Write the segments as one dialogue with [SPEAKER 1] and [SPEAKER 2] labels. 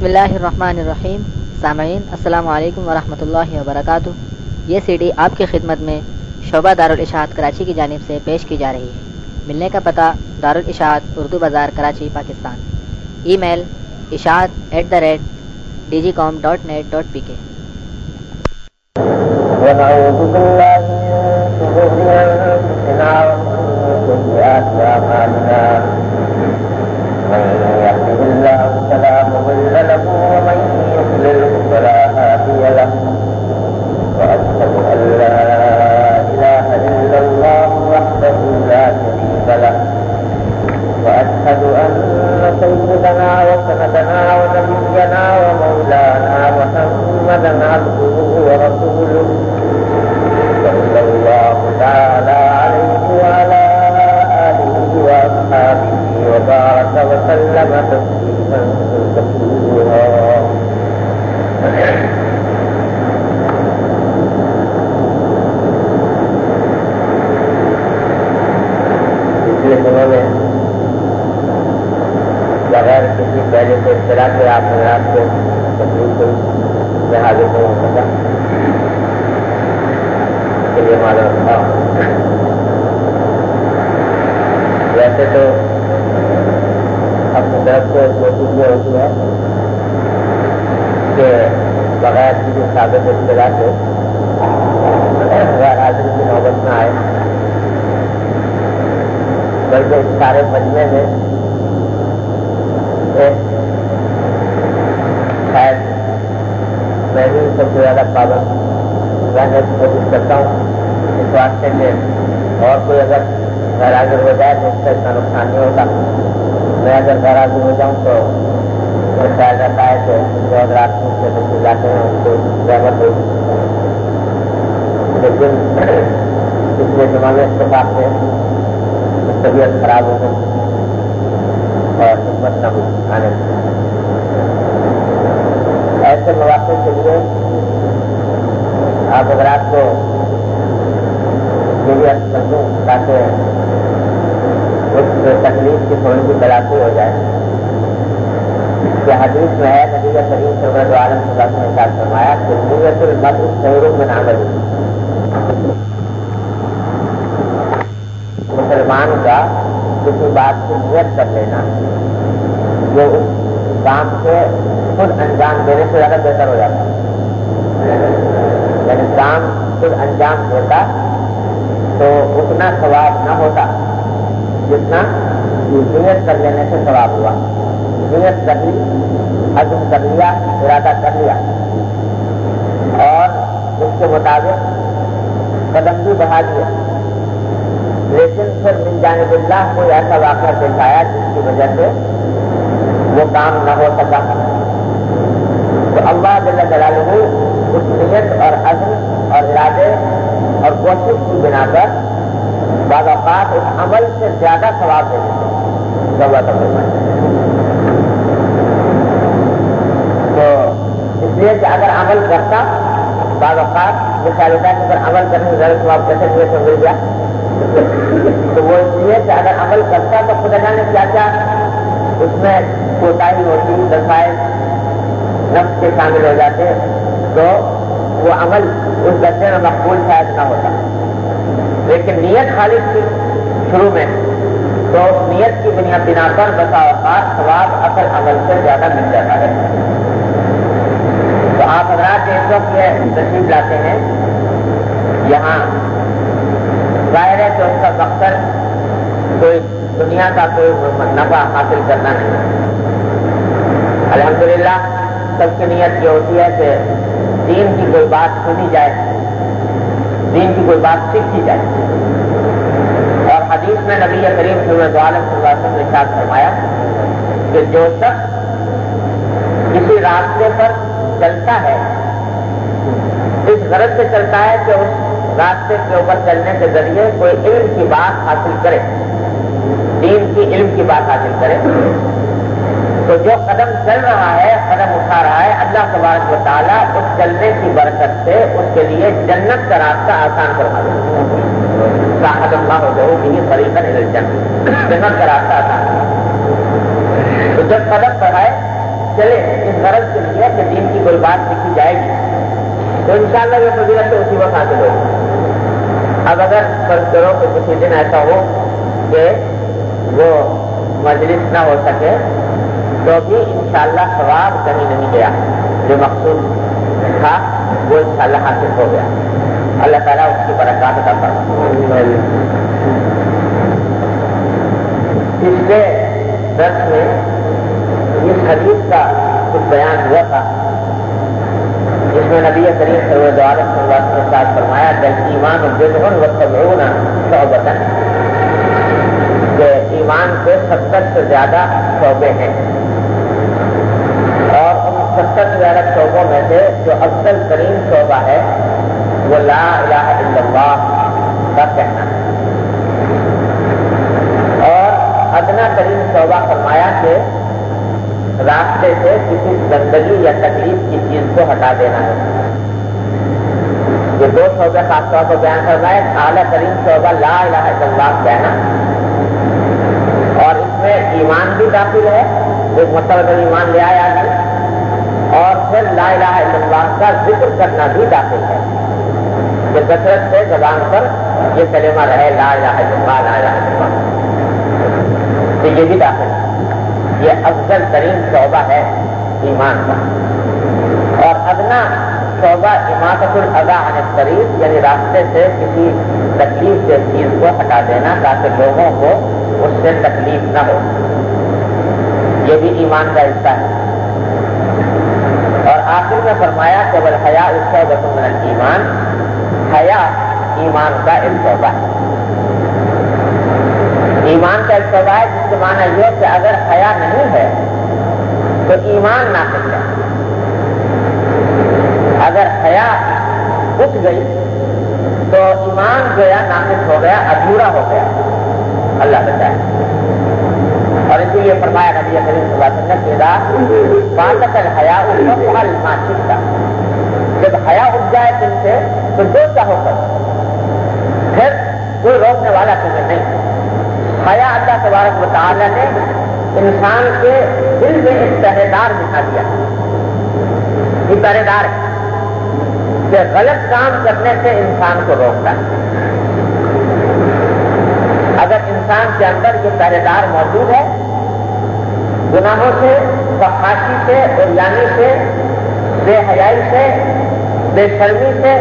[SPEAKER 1] بسم اللہ الرحمن الرحیم. سامعین السلام علیکم ورحمۃ اللہ وبرکاتہ. یہ سی ڈی آپ کی خدمت میں شعبہ دارالاشاعت کراچی کی جانب سے پیش کی جا رہی ہے. ملنے کا پتہ دارالاشاعت اردو بازار کراچی پاکستان. ای میل ishaat@dgcom.net.pk.
[SPEAKER 2] ونعوذ بالله من شرور أنفسنا ومن سيئات أعمالنا. من يهده الله فلا مضل له ومن يضلل فلا هادي له. وأشهد أن لا إله إلا الله وحده لا شريك له. وأشهد أن سيدنا وسندنا ونبينا ومولانا محمدا عبده ورسوله صلى الله تعالى عليه وعلى آله وأصحابه وبارك وسلم تسليما كثيرا. پچھلے دنوں میں بغیر کسی پہلے سے اطلاع کے آپ حضرات کو تقریر کوئی میں حاضر نہیں ہو سکا. اس کے لیے معلوم تھا. ویسے تو اپنی طرف سے کوشش یہ ہوتی ہے کہ بغیر کسی ثابت اطلاع کے غیر حاضر کی نوبت نہ آئے، بلکہ اس سارے مجمع میں شاید میں بھی سب سے زیادہ پابند رہنے کی کوشش کرتا ہوں، اس واسطے میں اور کوئی اگر غیر حاضر ہو جائے تو اس سے اتنا نقصان نہیں ہوتا. میں اگر غیر حاضر ہو جاؤں تو خیال رہتا ہے کہ جو حضرات سے تشریف لاتے ہیں ان کو زحمت ہوگی. لیکن پچھلے زمانے اتفاق سے طبیعت خراب ہو گئی اور ہمت نہ ہوئی آنے سے. ایسے مواقع کے لیے آپ حضرات کو یہ بھی عرض کر دوں تاکہ اس تکلیف کی تھوڑی سی تلافی ہو جائے کہ حدیث میں ہے نبی کریم صلی اللہ علیہ وسلم نے ارشاد فرمایا کہ نیت المرء خیر من عمله. مسلمان کا کسی بات کی نیت کر لینا جو اس کام سے خود انجام دینے سے زیادہ بہتر ہو جاتا ہے. یعنی کام خود انجام دیتا تو اتنا ثواب نہ ہوتا جتنا نیت کر لینے سے ثواب ہوا. نیت کر لی، عزم کر لیا، ارادہ کر لیا اور اس کے مطابق قدم بھی بڑھا دیا، لیکن پھر من جانب اللہ کوئی ایسا واقعہ پیش آیا جس کی وجہ سے وہ کام نہ ہو سکا تو اللہ جل جلالہ اس نیت اور عزم اور ارادے اور کوشش کی بنا پر بعض اوقات اس عمل سے زیادہ ثواب دے دیتے. تو اس لیے کہ اگر عمل کرتا بعض اوقات یہ خیال ہوتا ہے کہ اگر عمل کرنے سے زیادہ ثواب کیسے نیت میں مل گیا، تو وہ اس لیے کہ اگر عمل کرتا تو خدا جانے کیا کیا اس میں کوتاہی ہوتی، دسائل نفس کے شامل ہو جاتے تو وہ عمل اس درجے میں مقبول شاید نہ ہوتا. لیکن نیت خالص کی شروع میں تو نیت کی بنا پر بسا اوقات ثواب اصل عمل سے زیادہ مل جاتا ہے. تو آپ حضرات ایک وقت یہ تشریف لاتے ہیں یہاں، ظاہر ہے کہ اس کا مقصد کوئی دنیا کا کوئی نفع حاصل کرنا نہیں. الحمدللہ سب کی نیت یہ ہوتی ہے کہ دین کی کوئی بات سنی جائے، دین کی کوئی بات سیکھی جائے. اور حدیث میں نبی کریم صلی اللہ علیہ وسلم نے ارشاد فرمایا کہ جو شخص کسی راستے پر چلتا ہے اس غرض سے چلتا ہے کہ اس راستے کے اوپر چلنے کے ذریعے کوئی علم کی بات حاصل کرے، دین کی علم کی بات حاصل کرے، تو جو قدم چل رہا ہے، قدم اٹھا رہا ہے، اللہ تبارک و تعالیٰ اس چلنے کی برکت سے اس کے لیے جنت کا راستہ آسان کروا دے. ساحد اللہ ہو جاؤ بھی طریقہ جنت کا راستہ آسان. تو جب قدم بڑھائے چلے اس غرض کے لیے کہ دین کی کوئی بات سیکھی جائے گی تو انشاءاللہ یہ فضیلت تو اسی وقت حاصل ہوگی. اب اگر فرض کرو کہ کسی دن ایسا ہو کہ وہ مجلس نہ ہو سکے تو بھی انشاءاللہ ثواب کہیں نہیں گیا، جو مقصود تھا وہ انشاءاللہ حاصل ہو گیا. اللہ تعالیٰ اس کی برکات عطا فرمائے. پچھلے درس میں اس حدیث کا کچھ بیان ہوا تھا جس میں نبی کریم صلی اللہ علیہ وسلم نے ساتھ فرمایا کہ ایمان بضع و سبعون شعبۃ، کہ ایمان کے 70 سے زیادہ شعبے ہیں، اور ان 70 سے زیادہ شعبوں میں سے جو افضل ترین شعبہ ہے وہ لا الہ الا اللہ کا کہنا ہے، اور ادنا ترین شعبہ فرمایا کہ راستے سے کسی گندگی یا تکلیف کی چیز کو ہٹا دینا ہے. یہ دو شعبے خاص طور پر بیان کرنا ہے. اعلیٰ ترین شعبہ لا الہ الا اللہ کہنا، اور اس میں ایمان بھی داخل ہے، ایک مطلب ایمان لے آیا آدمی، اور پھر لا الہ الا اللہ کا ذکر کرنا بھی داخل ہے کہ کثرت سے زبان پر یہ کلمہ رہے لا الہ الا اللہ لا الہ الا اللہ، تو یہ بھی داخل ہے. یہ افضل ترین شعبہ ہے ایمان کا. اور ادنا شعبہ اماطۃ الاذی عن الطریق، یعنی راستے سے کسی تکلیف سے چیز کو ہٹا دینا تاکہ لوگوں کو اس سے تکلیف نہ ہو، یہ بھی ایمان کا حصہ ہے. اور آخر میں فرمایا کہ والحیاء شعبۃ من الایمان، حیا ایمان کا ایک شعبہ ہے. ایمان کا ایک شعبہ ہے جس کے معنی یہ کہ اگر حیا نہیں ہے تو ایمان ناقص ہے. اگر حیا اٹھ گئی تو ایمان جو ہے ناقص ہو گیا، ادھورا ہو گیا. اللہ بچائے. اور اسی لیے فرمایا نبی کریم صلی اللہ علیہ وسلم کہ اذا فاتك الحیاء فافعل ما شئت، جب حیا اٹھ جائے تم سے تو جو چاہو کر، پھر کوئی روکنے والا تمہیں نہیں. حیا اللہ تبارک و تعالی نے انسان کے دل میں ایک پہرے دار بٹھا دیا. یہ پہرے دار ہے کہ غلط کام کرنے سے انسان کو روکتا ہے. اگر انسان کے اندر یہ پہرے دار موجود ہے، گناہوں سے، فحاشی سے، عریانی سے، بے حیائی سے، بے شرمی سے،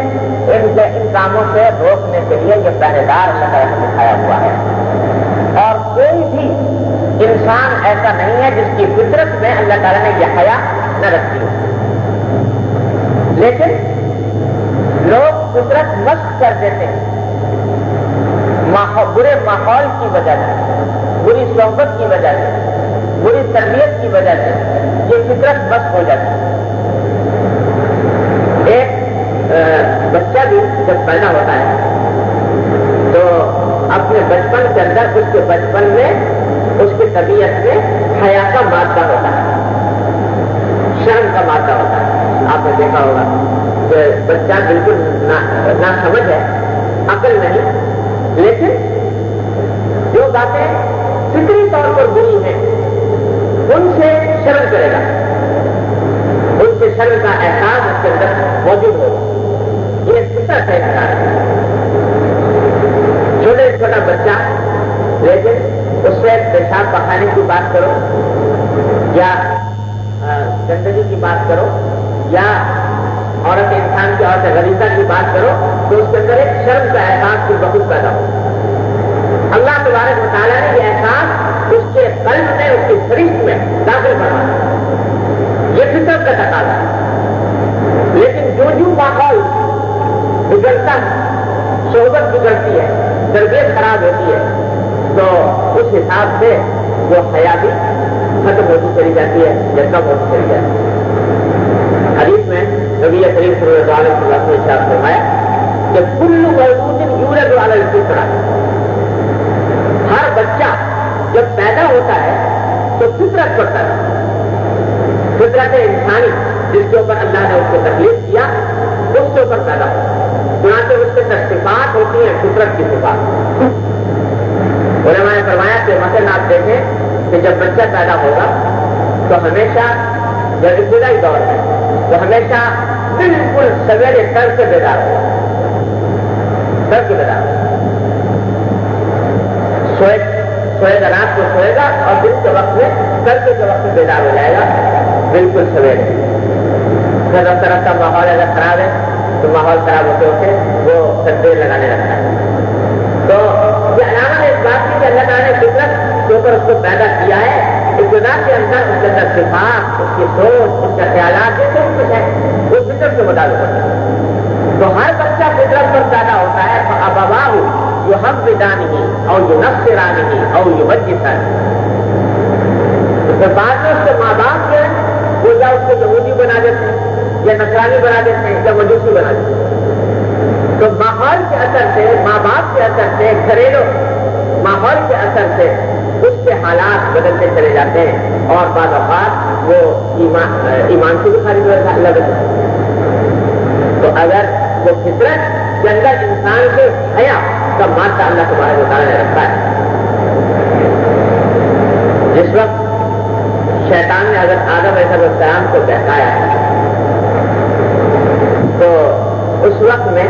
[SPEAKER 2] ان کاموں سے روکنے کے لیے یہ پہرے دار اللہ تعالیٰ نے دکھایا ہوا ہے. اور کوئی بھی انسان ایسا نہیں ہے جس کی فطرت میں اللہ تعالیٰ نے یہ حیا نہ رکھی ہو. لیکن لوگ فطرت مست کر دیتے ہیں، برے ماحول کی وجہ سے، بری صحبت کی وجہ سے، بری تربیت کی وجہ سے یہ فطرت مست ہو جاتی ہے. ایک بچہ بھی جب پیدا ہوتا ہے تو اپنے بچپن کے اندر اس کے بچپن میں اس کی طبیعت میں حیا کا مادہ ہوتا ہے، شرم کا مادہ ہوتا ہے. آپ نے دیکھا ہوگا کہ بچہ بالکل نہ سمجھ ہے، عقل نہیں، لیکن جو باتیں فطری طور پر بری ہیں ان سے شرم کرے گا، ان سے شرم کا احساس اس کے اندر موجود ہوگا. یہ فطرت ہے انسان. چھوٹا بچہ، لیکن اس سے پیشاب پخانے کی بات کرو یا گندگی کی بات کرو یا عورت انسان کی عورت غریزہ کی بات کرو تو اس کے اندر ایک شرم کا احساس کی بخود پیدا ہو. اللہ تبارک و تعالیٰ نے یہ احساس اس کے قلب میں، اس کی فرشت میں داخل کروایا. یہ فطرت کا تقاضا ہے. لیکن جو ماحول بگڑتا ہے، صحبت بگڑتی ہے، تربیت خراب ہوتی ہے، تو اس حساب سے وہ حیا بھی ختم ہوتی چلی جاتی ہے یا کم ہوتی چلی جاتی ہے. حدیث میں نبی کریم صلی اللہ علیہ وسلم نے ارشاد فرمایا کہ کل مولود یولد علی الفطرہ، ہر بچہ جب پیدا ہوتا ہے تو فطرت پر پیدا ہوتا ہے. فطرت انسانی جس کے اوپر اللہ نے اس کو تکلیف کیا اس کے اوپر پیدا ہوتا ہے. چنانچہ اس کے صفات ہوتی ہیں فطرت کی صفات. علماء نے فرمایا کہ مثلا آپ دیکھیں کہ جب بچہ پیدا ہوگا تو ہمیشہ یا ابتدائی دور میں وہ ہمیشہ بالکل سویرے تر سے بیدار ہو، تر کے بیدار ہو، سوئے گا، رات کو سوئے گا اور دن کے وقت میں تڑکے کے وقت میں بیدار ہو جائے گا بالکل سویرے۔ پھر رفتہ رفتہ ماحول اگر خراب ہے تو ماحول خراب ہوتے ہوتے وہ تدبیر لگانے لگتا ہے۔ تو یہ علامہ ہے اس بات کی کہ اللہ تعالیٰ نے فطرت کے اوپر اس کو پیدا کیا ہے، ابتدا کے اندر اس کے اندر صفات، اس کی سوچ، اس کے خیالات جو سب کچھ ہے وہ فطرت کے مطابق ہوتا ہے۔ تو ہر بچہ فطرت پر پیدا ہوتا ہے، فأبواه يهودانه او ينصرانه او يمجسانه۔ تو پھر بعد میں اس کے ماں باپ جو ہیں وہ یا اس کو یہودی بنا دیتے ہیں یا نصرانی بنا دیتے ہیں یا مجوسی بنا دیتے ہیں۔ تو ماحول کے اثر سے، ماں باپ کے اثر سے، گھریلو ماحول کے اثر سے اس کے حالات بدلتے چلے جاتے ہیں اور بعض اوقات وہ ایمان سے بھی خارج ہو لگتے ہیں۔ تو اگر وہ فطرت کے اندر انسان سے حیا کا مادہ اللہ تبارک و تعالیٰ نے رکھا ہے، جس وقت شیطان نے حضرت آدم علیہ السلام کو بہکایا تو اس وقت میں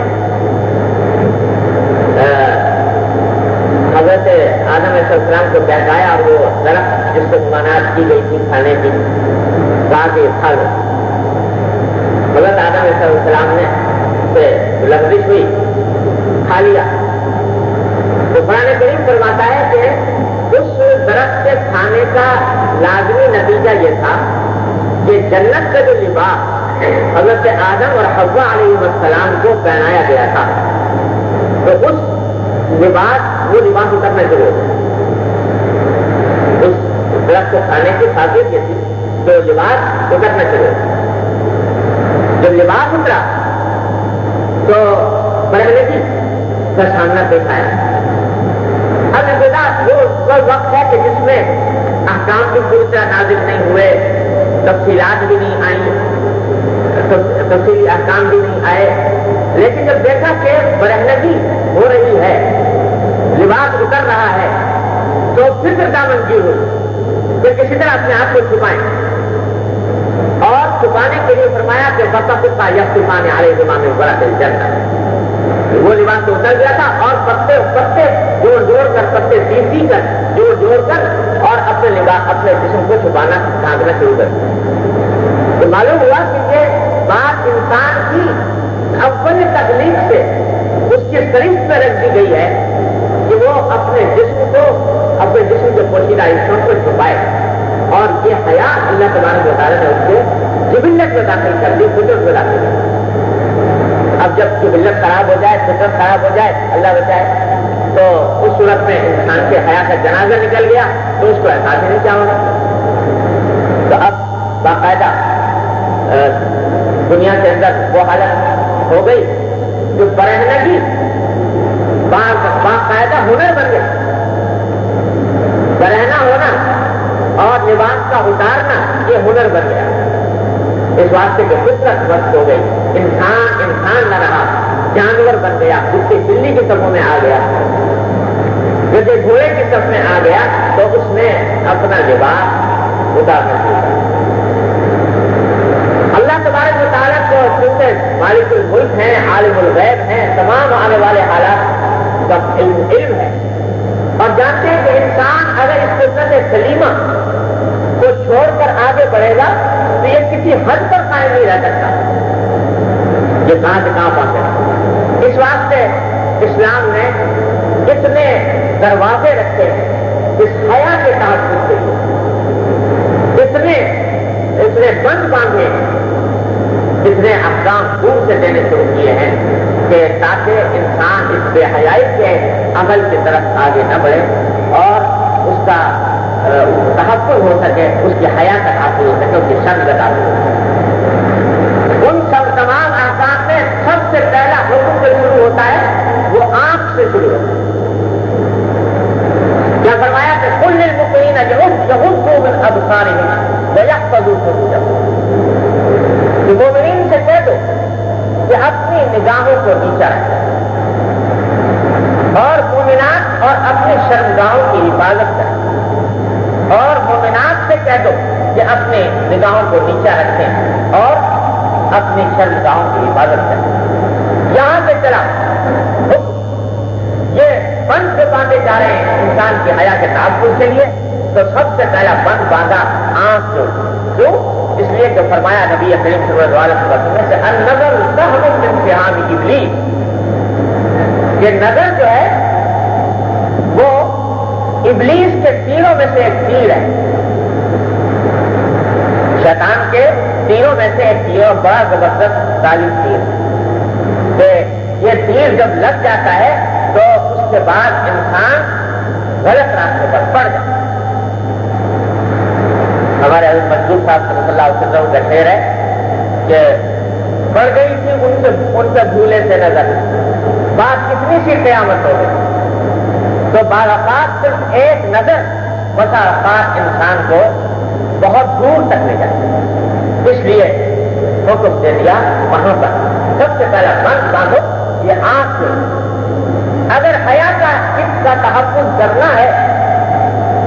[SPEAKER 2] حضرت آدم علیہ السلام کو بہکایا اور وہ درخت جس سے ممانعت کی گئی تھی کھانے کی کہا کہ کھا لو۔ حضرت آدم علیہ السلام نے سے لفظش ہوئی، کھا لیا۔ تو قرآن کریم فرماتا ہے کہ اس درخت سے کھانے کا لازمی نتیجہ یہ تھا کہ جنت کا جو لباس حضرت آدم اور حوا علیہ السلام کو پہنایا گیا تھا تو اس لباس وہ لباس اترنا شروع ہو گیا۔ اس درخت کو کھانے کی خاصیت یہ تھی تو لباس اترنا شروع ہو گیا۔ جب لباس اترا تو برہنگی کا سامنا پیش آیا۔ اب ابتدا وہ وقت ہے کہ جس میں احکام بھی پوری طرح نازل نہیں ہوئے، تفصیلات بھی نہیں آئیں، تفصیلی احکام بھی نہیں آئے، لیکن جب دیکھا کہ برہنگی ہو رہی ہے، لباس اتر رہا ہے، تو فکر دامن کی ہوئی کہ کسی طرح اپنے آپ کو چھپائیں، اور چھپانے کے لیے فرمایا کہ بتا کتا یکفان علیہ امام بڑا دل جنت۔ وہ لباس تو اتر گیا تھا اور پتے پتے جوڑ جوڑ کر، پتے سی کر، جوڑ جوڑ کر اور اپنے لباس، اپنے جسم کو چھپانا ڈھانکنا شروع کر دیا۔ تو معلوم ہوا کہ یہ بات انسان کی اول تکلیف سے اس کے شریر پہ رکھ دی گئی ہے کہ وہ اپنے جسم کو، اپنے جسم کے پوشیدہ حصوں کو چھپائے، اور یہ حیا اللہ تبارک و تعالیٰ نے اس کو جبلت میں داخل کر دی، فطرت میں داخل کر دی۔ اب جب جبلت خراب ہو جائے، فطرت خراب ہو جائے، اللہ بچائے، تو اس صورت میں انسان کے حیا کا جنازہ نکل گیا تو اس کو احساس ہی نہیں کیا ہوگا۔ تو اب باقاعدہ دنیا کے اندر وہ حالت ہو گئی جو برہنگی باقاعدہ ہنر بن گیا۔ برہنا ہونا اور لباس کا اتارنا یہ ہنر بن گیا، اس واسطے کہ فطرت وقت ہو گئی، انسان نہ رہا، جانور بن گیا، اس سے بلی کی صفوں میں آ گیا، جب گھوڑے کی صف میں آ گیا تو اس نے اپنا لباس اتارنا شروع۔ اللہ تبارک و تعالیٰ کو چونکہ مالک الملک ہیں، عالم الغیب ہیں، تمام آنے والے حالات کا علم ہے، اور جانتے ہیں کہ انسان اگر اس فطرت سلیمہ کو چھوڑ کر آگے بڑھے گا تو یہ کسی حد پر قائم نہیں رہ سکتا، یہ کہاں سے کہاں پہنچے۔ اس واسطے اسلام نے اتنے دروازے رکھے ہیں اس حیا کے تحفظ کے لیے، اتنے بند باندھے، اتنے احکام دور سے دینے شروع کیے ہیں کہ تاکہ انسان اس بے حیائی کے عمل کی طرف آگے نہ بڑھے اور اس کا تحفظ ہو سکے، اس کی حیا کا تحفظ ہو سکے، اس کی شرم کا تحفظ ہو سکے۔ ان سب تمام احکام میں سب سے پہلا حکم جو شروع ہوتا ہے وہ آنکھ سے شروع ہوتا ہے۔ کیا فرمایا کہ کل للمؤمنین یغضوا من ابصارهم ویحفظوا فروجهم، کہ مومنین سے کہہ دو کہ اپنی نگاہوں کو نیچا رکھیں اور مومنات اور اپنی شرمگاہوں کی حفاظت کریں، اور مومنات سے کہہ دو کہ اپنی نگاہوں کو نیچا رکھیں اور اپنی شرمگاہوں کی حفاظت کریں. یہاں سے چلا یہ بند جو باندھے جا رہے ہیں انسان کی حیا کے تحفظ کے لیے. تو سب سے پہلا بند باندھا آنکھ جو کیوں؟ اس لیے کہ فرمایا نبی کریم صلی اللہ علیہ وسلم سے النظر سهم من سهام ابلیس. یہ نظر جو ہے وہ ابلیس کے تیروں میں سے ایک تیر ہے. شیطان کے تیروں میں سے ایک تیر اور بڑا زبردست ظالم تیر. کہ یہ تیر جب لگ جاتا ہے تو اس کے بعد انسان غلط راستے پر پڑ جاتا ہے. ہمارے حضرت منصور صاحب صلی اللہ علیہ وسلم کا شعر ہے کہ پڑ گئی تھی ان سے بھولے سے نظر. بات کتنی سی قیامت ہو گئی. تو بعض اوقات صرف ایک نظر بسا اوقات انسان کو بہت دور تک لے جاتی ہے. اس لیے حکم دے دیا وہاں پر سب سے پہلا بند باندھو یہ آنکھ سے. اگر حیا کا اس کا تحفظ کرنا ہے,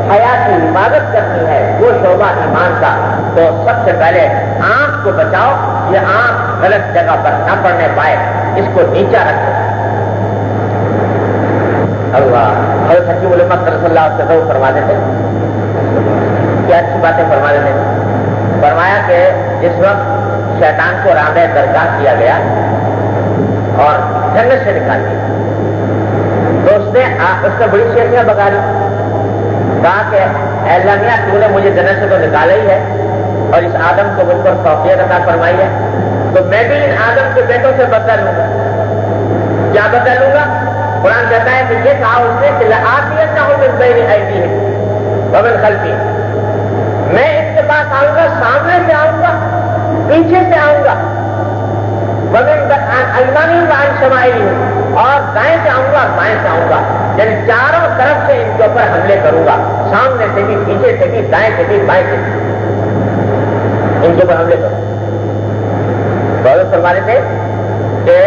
[SPEAKER 2] حیا کی حفاظت کرنی ہے, وہ شعبہ ایمان کا, تو سب سے پہلے آنکھ کو بچاؤ. یہ آنکھ غلط جگہ پر نہ پڑنے پائے, اس کو نیچا رکھو. اللہ حضرت حکیم علماء صلی اللہ علیہ وسلم فرما دیتے, کیا اچھی باتیں فرما دیتے. فرمایا کہ جس وقت شیطان کو راندہ درگاہ کیا گیا اور جنت سے نکال دیا تو اس نے بڑی شیخیاں بگاری. کہا کہ اے اللہ میاں تو نے مجھے جنت سے تو نکالا ہی ہے اور اس آدم کو مجھ پر توفیق عطا فرمائی ہے, تو میں بھی ان آدم کے بیٹوں سے بدلا لوں گا. کیا بدلا لوں گا؟ قرآن کہتا ہے کہ یہ کہا اس نے کہ لآتینہ من بین ایدیہم ومن خلفہم, میں اس کے پاس آؤں گا, سامنے سے آؤں گا, پیچھے سے آؤں گا, ومن ایمانہم وعن شمائلہم, اور دائیں سے آؤں گا, بائیں سے آؤں گا. یعنی چاروں طرف سے ان کے اوپر حملے کروں گا, سامنے سے بھی, پیچھے سے بھی, دائیں سے بھی, بائیں سے بھی ان کے اوپر حملے کروں. بہت فرمانے تھے کہ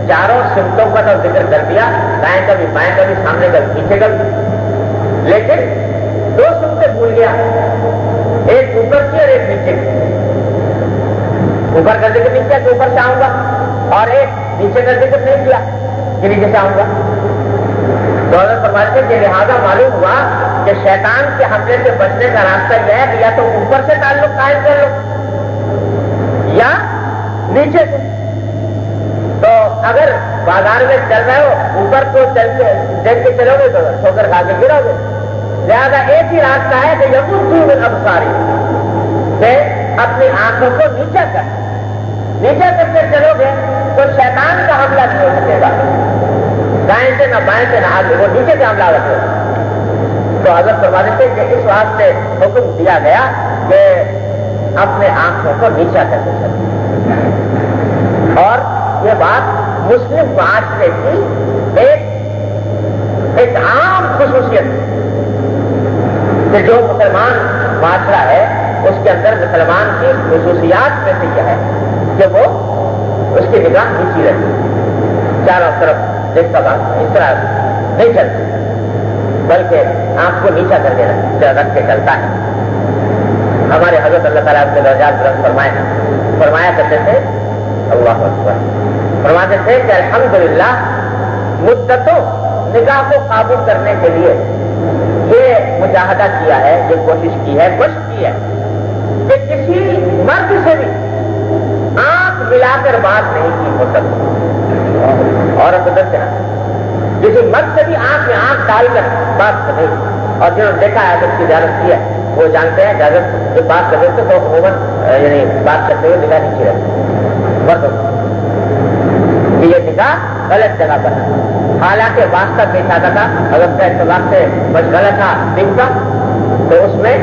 [SPEAKER 2] چاروں سمتوں کا تو ذکر کر دیا, دائیں کا بھی, بائیں کا بھی, سامنے کا بھی, پیچھے کا بھی, لیکن دو سمتیں بھول گیا, ایک اوپر کی اور ایک نیچے کی. اوپر کا ذکر نہیں کیا کہ اوپر سے آؤں گا, اور ایک نیچے کا ذکر نہیں کیا کہ نیچے سے آؤں گا. دولت فرماتے کہ لہذا معلوم ہوا کہ شیطان کے حملے سے بچنے کا راستہ یہ ہے کہ یا تو اوپر سے تعلق قائم کر لو یا نیچے سے. تو اگر بازار میں چل رہے ہو اوپر کو چل کے دیکھ کے چلو گے تو ٹھوکر کھا کے گرو گے. لہذا ایک ہی راستہ ہے کہ یقین ابصاری, کہ اپنی آنکھوں کو نیچا کر کے چلو گے تو شیطان کا حملہ نہیں ہو سکے گا. دائیں سے نہ بائیں سے نہ آگے, وہ نیچے سے حملہ رکھے. تو حضرت فرماتے تھے کہ اس واسطے حکم دیا گیا کہ اپنے آنکھوں کو نیچا کر کے چلو. اور یہ بات مسلم معاشرے کی ایک عام خصوصیت کہ جو مسلمان معاشرہ ہے اس کے اندر مسلمان کی خصوصیات میں سے یہ ہے کہ وہ اس کی نگاہ نیچی رہتی ہے, چاروں طرف دیکھتا بات اس طرح نہیں چلتی, بلکہ آنکھ کو نیچا کر کے رکھ کے چلتا ہے. ہمارے حضرت اللہ تعالیٰ اپنے درجات بلند فرمایا کرتے تھے, اللہ اکبر, فرماتے تھے کہ الحمدللہ مدتوں نگاہ کو قابو کرنے کے لیے یہ مجاہدہ کیا ہے, یہ کوشش کی ہے, کوشش کی ہے کہ کسی مرد سے بھی آنکھ ملا کر بات نہیں کی ہو سکتی. عورت ادھر سے کسی مرد سے بھی آنکھ میں آنکھ ڈال کر بات نہیں. اور جنہوں نے دیکھا ہے اس کی اجازت کی ہے وہ جانتے ہیں کہ اگر جب بات کر رہے تھے تو عموماً یعنی بات کرتے ہوئے نگاہ نیچے رہتی مردوں کہ یہ نگاہ غلط جگہ پر ہے. حالانکہ واسطہ پیش آتا تھا اگر کا اتفاق سے مشغلہ تھا دن کا تو اس میں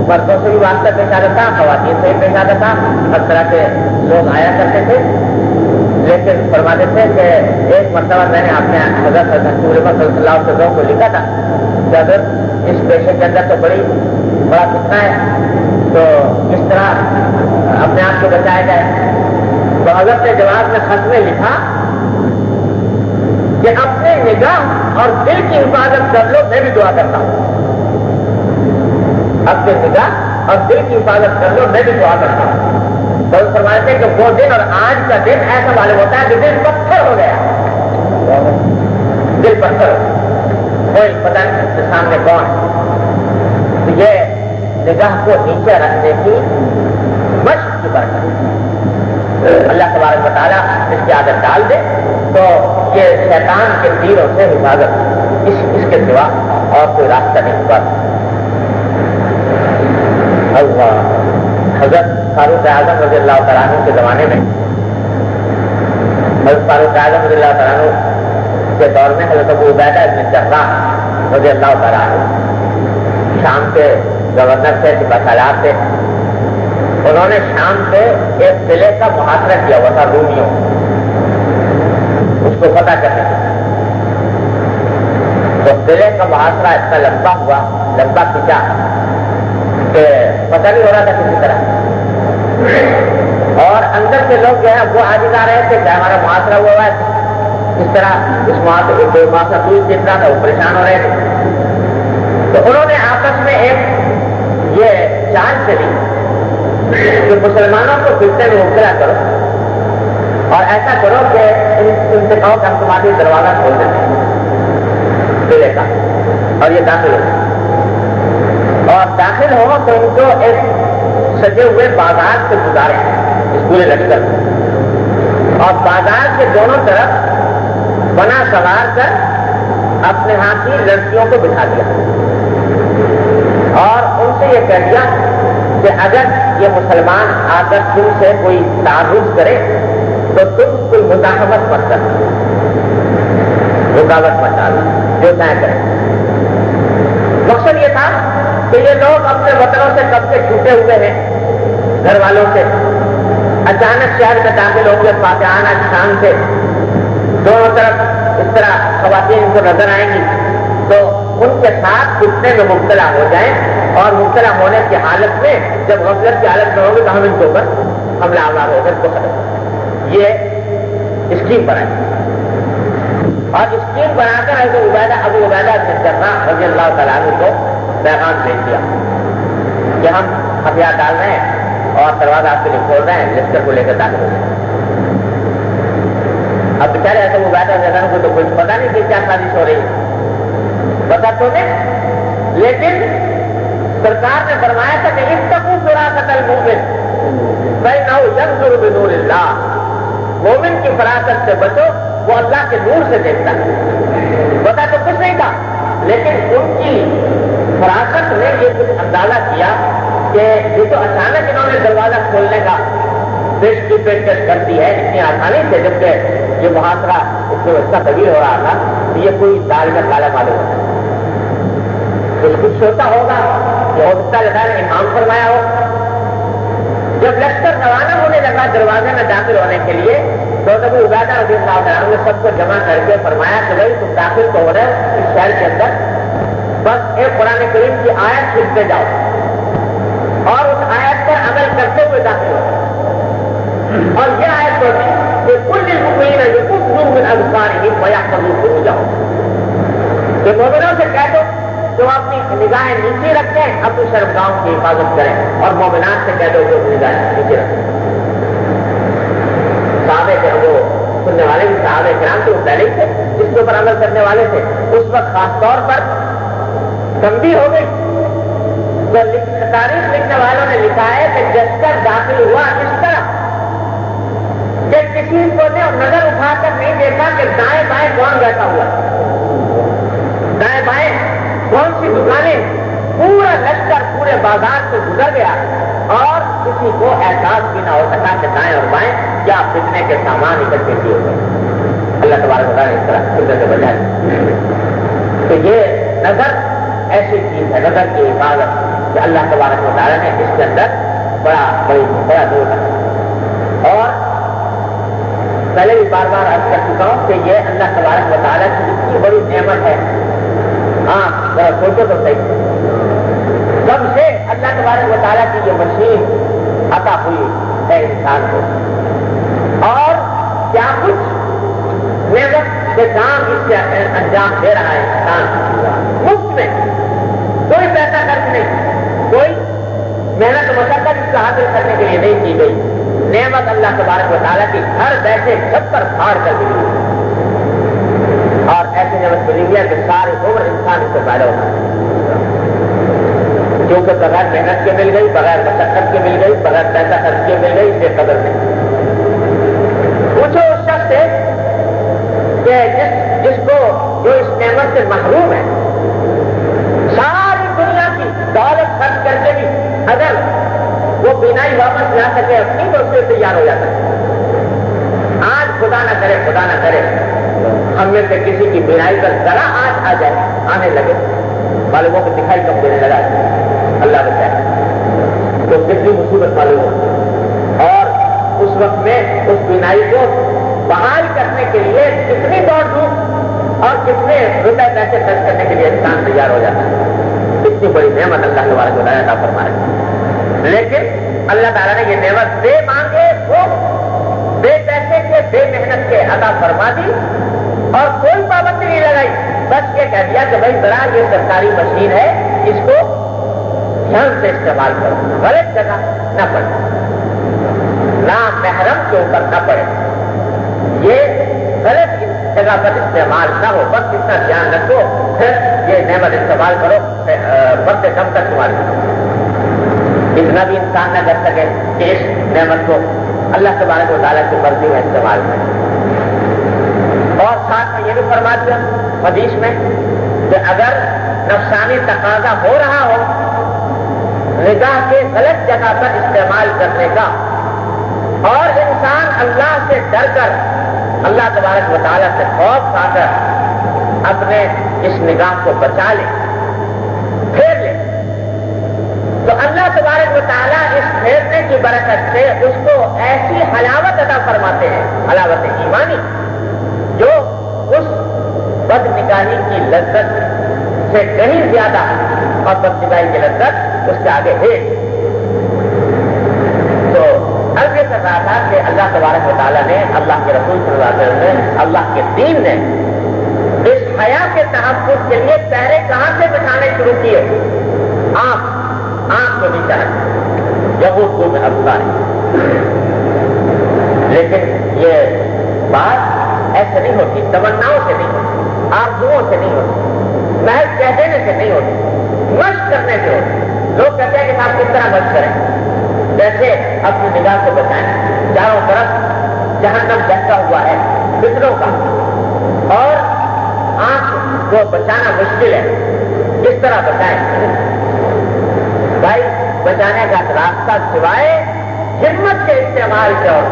[SPEAKER 2] مردوں سے بھی واسطہ پیش آتا تھا, خواتین سے بھی پیش آتا تھا, ہر طرح کے لوگ آیا کرتے تھے. لیکن فرماتے تھے کہ ایک مرتبہ میں نے اپنے حضرت صلی اللہ علیہ وسلم کو لکھا تھا کہ اگر اس پیشے کے اندر تو بڑا فتنہ ہے تو کس طرح اپنے آپ کو بچایا جائے. تو حضرت نے جواب میں خط میں لکھا کہ اپنے نگاہ اور دل کی حفاظت کر لو, میں بھی دعا کرتا ہوں. اپنے نگاہ اور دل کی حفاظت کر لو، میں بھی دعا کرتا ہوں۔ تو فرماتے ہیں کہ وہ دن اور آج کا دن ایسا معلوم ہوتا ہے کہ دل پتھر ہو گیا، دل پتھر کوئی پتہ نہیں اس کے سامنے کون ہے۔ تو یہ نگاہ کو نیچے رکھنے کی مشق کی برکت اللہ تبارک و تعالیٰ اس کی عادت ڈال دے تو یہ شیطان کے تیروں سے حفاظت اس کے سوا اور کوئی راستہ نہیں پاتا۔ حضرت فاروق اعظم رضی اللہ تعالیٰ عنہ کے زمانے میں، حضرت فاروق اعظم رضی اللہ تعالیٰ عنہ کے دور میں حضرت ابو عبیدہ بن جراح رضی اللہ تعالیٰ عنہ شام کے گورنر تھے، سپہ سالار تھے۔ انہوں نے شام سے ایک قلعے کا محاصرہ کیا ہوا تھا رومیوں، اس کو فتح کرنے کے لیے۔ تو قلعے کا محاصرہ اتنا لمبا ہوا، لمبا کھینچا کہ پتہ نہیں ہو رہا تھا کسی طرح، اور اندر کے لوگ جو ہے وہ عاجز آ رہے تھے کہ ہمارا محاصرہ ہوا ہے، اس طرح اس محاصرہ دور جتنا تھا وہ پریشان ہو رہے تھے۔ تو انہوں نے آپس میں ایک یہ چال چلی کہ مسلمانوں کو فتنے میں مبتلا کرو اور ایسا کرو کہ ان سے کہو کہ ہم تمہارے دروازہ کھول دیتے ہیں قلعے کا اور یہ داخل ہو، اور داخل ہو تو ان کو ایک سجے ہوئے بازار سے گزارے اس پورے لشکر کو، اور بازار کے دونوں طرف بنا سوار کر اپنے ہاتھی لڑکیوں کو بٹھا دیا اور ان سے یہ کہہ دیا کہ اگر یہ مسلمان آ کر تم سے کوئی تعارف کرے تو تم کوئی مزاحمت مت کرنا، رکاوٹ مت ڈالنا، جو چاہے کریں۔ مقصد یہ تھا کہ یہ لوگ اپنے وطنوں سے کب سے چھوٹے ہوئے ہیں، گھر والوں سے، اچانک شہر میں داخل ہوں گے فاتحانہ شان سے، دونوں طرف اس طرح خواتین کو نظر آئیں گی تو ان کے ساتھ فتنے میں مبتلا ہو جائیں، اور مبتلا ہونے کی حالت میں جب غفلت کی حالت میں ہوگی تو ہم ان کے اوپر حملہ آور ہو کر کو ختم۔ یہ اسکیم بنائی اور اسکیم بنا کر ابو عبیدہ بن جراح رضی اللہ تعالیٰ عنہ کو پیغام بھیج دیا کہ ہم ہتھیار ڈال رہے ہیں اور دروازہ آپ کے لیے کھول رہے ہیں، لشکر کو لے کر داخل ہو جائیں۔ اب بیچارے ایسے ابو عبیدہ بن جراح کو تو کچھ پتا نہیں کہ کیا سازش ہو رہی ہے، پتا تو نہیں، لیکن سرکار نے فرمایا تھا کہ اتقوا فراست المؤمن فإنہ ینظر بنور اللہ، مومن کی فراست سے بچو، وہ اللہ کے نور سے دیکھتا ہے۔ پتا تو کچھ نہیں تھا، لیکن ان کی فراست نے یہ کچھ اندازہ کیا کہ یہ تو اچانک انہوں نے دروازہ کھولنے کا پیشکش کر دی ہے اتنی آسانی سے، جبکہ یہ محاصرہ اس کا طویل ہو رہا تھا، تو یہ کوئی دال میں کالا معلوم ہوتا ہے، کچھ ہوتا ہوگا، یہ ہو سکتا ہے امام فرمایا ہو۔ جب لشکر روانہ ہونے لگا دروازے میں داخل ہونے کے لیے تو ابو عبیدہ رضی اللہ تعالیٰ نے سب کو جمع کر کے فرمایا کہ بھائی تم داخل تو ہو رہے ہو اس شہر کے اندر، بس ایک قرآن کریم کی آیت سنتے جاؤ اور اس آیت پر عمل کرتے ہوئے داخل ہو، اور یہ آیت ہوتی کہ کل المؤمنین یغضوا من ابصارہم ویحفظوا فروجہم، کہ مومنوں سے کہہ دو جو اپنی نگاہیں نیچے رکھیں، اپنی شرمگاہوں کی حفاظت کریں، اور مومنات سے کہہ دو جو اپنی نگاہیں نیچے رکھیں۔ صحابہ کے وہ سننے والے بھی صحابہ کرام تھے، وہ پہلے ہی تھے جس کے اوپر عمل کرنے والے تھے، اس وقت خاص طور پر تنبیہ ہو گئی۔ تو تاریخ لکھنے والوں نے لکھا ہے کہ لشکر داخل ہوا اس طرح کہ کسی کو نے نظر اٹھا کر نہیں دیکھا کہ دائیں بائیں کون بیٹھا ہوا، دائیں بائیں کون سی دکانیں، پورا لشکر پورے بازار سے گزر گیا اور کسی کو احساس بھی نہ ہو سکا کہ دائیں اور بائیں کیا فتنے کے سامان اکٹھے کیے ہوئے۔ اللہ تبارک و تعالیٰ نے اس طرح فتنے سے بچایا۔ تو یہ نظر ایسی چیز ہے، نظر کی حفاظت کہ اللہ تبارک و تعالیٰ نے اس کے اندر بڑا دور رکھا۔ اور پہلے بھی بار بار عرض کر چکا ہوں کہ یہ اللہ تبارک و تعالیٰ کی اتنی بڑی نعمت ہے۔ ہاں ذرا سوچو تو صحیح، سب سے اللہ تبارک و تعالیٰ کی یہ مشین عطا ہوئی ہے انسان کو، اور کیا کچھ نعمت کے کام اس سے انجام دے رہا ہے انسان مفت میں، کوئی پیسہ خرچ نہیں، کوئی محنت و مشقت اس کو حاصل کرنے کے لیے نہیں کی گئی، نعمت اللہ تبارک و تعالیٰ کی گھر بیٹھے چھت پر پھاڑ کر دی گئی، اور ایسی نعمت ملی ہے کہ سارے عمر انسان اس سے پیدا ہوتا ہے، کیونکہ بغیر محنت کے مل گئی، بغیر مشقت کے مل گئی، بغیر پیسہ خرچ کے مل گئی، اس سے قدر نہیں۔ پوچھو اس شخص سے کہ جس کو جو اس نعمت سے محروم ہے، ساری دنیا کی دولت خرچ کر کے بھی اگر وہ بینائی واپس لا سکے اپنی تو اس سے تیار ہو جاتا ہے۔ آج خدا نہ کرے ہم میں سے کسی کی بینائی پر ذرا آج آ جائے، آنے لگے، معلوموں کو دکھائی کم دینے لگا، اللہ بچائے، تو کتنی مصیبت معلوم ہو، اور اس وقت میں اس بینائی کو بحال کرنے کے لیے کتنی دوڑ دوں اور کتنے روپے پیسے خرچ کرنے کے لیے انسان تیار ہو جاتا ہے۔ اتنی بڑی نعمت اللہ تبارک و تعالیٰ عطا فرمائے، لیکن اللہ تعالیٰ نے یہ نعمت بے مانگے وہ بے پیسے کے بے محنت کے عطا فرما دی، اور کوئی پابندی نہیں لگائی، بس یہ کہہ دیا کہ بھائی ذرا یہ سرکاری مشین ہے، اس کو دھیان سے استعمال کرو، غلط جگہ نہ پڑے، نہ محرم کے اوپر نہ پڑے، یہ غلط جگہ پر استعمال نہ ہو، بس اتنا دھیان رکھو، پھر یہ نعمت استعمال کرو، بڑھتے کم تک تمہاری اتنا بھی انسان نہ کر سکے کہ اس نعمت کو اللہ تبارک و تعالیٰ کی مرضی میں استعمال کرے۔ اور ساتھ میں یہ بھی فرما دیا حدیث میں کہ اگر نفسانی تقاضا ہو رہا ہو نگاہ کے غلط جگہ پر استعمال کرنے کا، اور انسان اللہ سے ڈر کر، اللہ تبارک و تعالیٰ سے خوف کھا کر اپنے اس نگاہ کو بچا لے، پھیر لے، تو اللہ تبارک و تعالیٰ اس پھیرنے کی برکت سے اس کو ایسی حلاوت عطا فرماتے ہیں، حلاوت ایمانی، جو اس بد نگاہی کی لذت سے کہیں زیادہ، اور بد نگاہی کی لذت اس کے آگے ہے۔ تو عرض کر رہا تھا کہ اللہ تبارک و تعالیٰ نے، اللہ کے رسول صلی اللہ علیہ وسلم نے، اللہ کے دین نے اس حیا کے تحفظ کے لیے پہرے کہاں سے بچانے شروع کیے؟ آنکھ کو نیچا رکھا، جب وہ خوب افزا ہے۔ لیکن یہ بات ایسے نہیں ہوتی، تمناؤں سے نہیں ہوتی، آرزوؤں سے نہیں ہوتی، محض کہہ دینے سے نہیں ہوتی، مشق کرنے سے ہوتی۔ لوگ کہتے ہیں کہ آپ کس طرح مشق کریں؟ جیسے اپنی نگاہ کو بچائیں، چاروں طرف جہنم جھکا ہوا ہے فتنوں کا، اور آنکھ کو بچانا مشکل ہے، کس طرح بچائیں؟ بھائی بچانے کا راستہ سوائے ہمت کے استعمال سے اور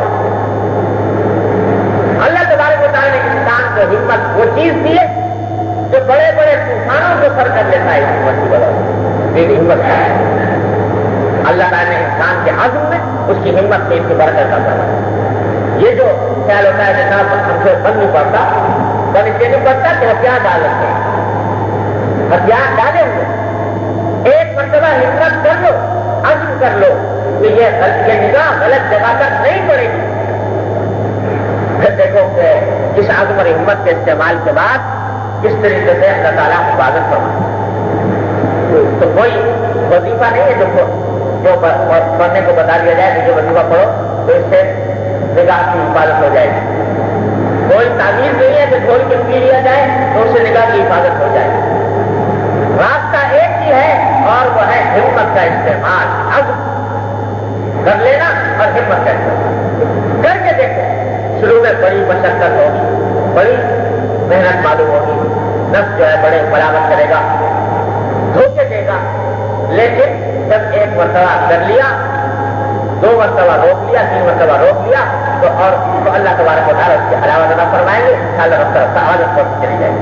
[SPEAKER 2] اللہ تبارک و تعالیٰ نے انسان کو ہمت وہ چیز دی ہے جو بڑے بڑے طوفانوں کو سر کر لیتا ہے، ہمت کی بدولت، میری ہمت ہے۔ اللہ تعالیٰ نے انسان کے عزم میں اس کی ہمت میں اس کی برکت کا ہے۔ یہ جو خیال ہوتا ہے جناب ہم سے بن نہیں پڑتا، بن اس لیے نہیں پڑتا کہ ہتھیار ڈال رکھے ہیں، ہتھیار ڈالے ہوئے، ایک مرتبہ ہمت کر لو، عزم کر لو کہ یہ نگاہ غلط جگہ پر نہیں پڑے گی، پھر دیکھو کہ اس عزم اور ہمت کے استعمال کے بعد کس طریقے سے اللہ تعالیٰ حفاظت فرمائے۔ تو کوئی وظیفہ نہیں ہے جو پڑھنے کو بتا دیا جائے کہ جو وظیفہ پڑھو تو اس سے نگاہ کی حفاظت ہو جائے گی، کوئی تعمیر نہیں ہے کہ ڈھول کے پی لیا جائے تو اس سے نگاہ کی حفاظت ہو جائے گی۔ راستہ ایک ہی ہے اور وہ ہے ہمت کا استعمال، عزم کر لینا اور ہمت کا استعمال کر کے دیکھو۔ شروع میں بڑی مشقت ہوگی، بڑی محنت معلوم ہوگی، نفس جو ہے بڑے برابر کرے گا، دھوکے دے گا، لیکن جب ایک مرتبہ کر لیا، 2 مرتبہ روک لیا، 3 مرتبہ روک لیا تو اللہ تبارک و تعالیٰ اس کی حلاوت عطا فرمائیں گے، انشاءاللہ رفتہ رفتہ عادت پڑتی چلی جائے گی۔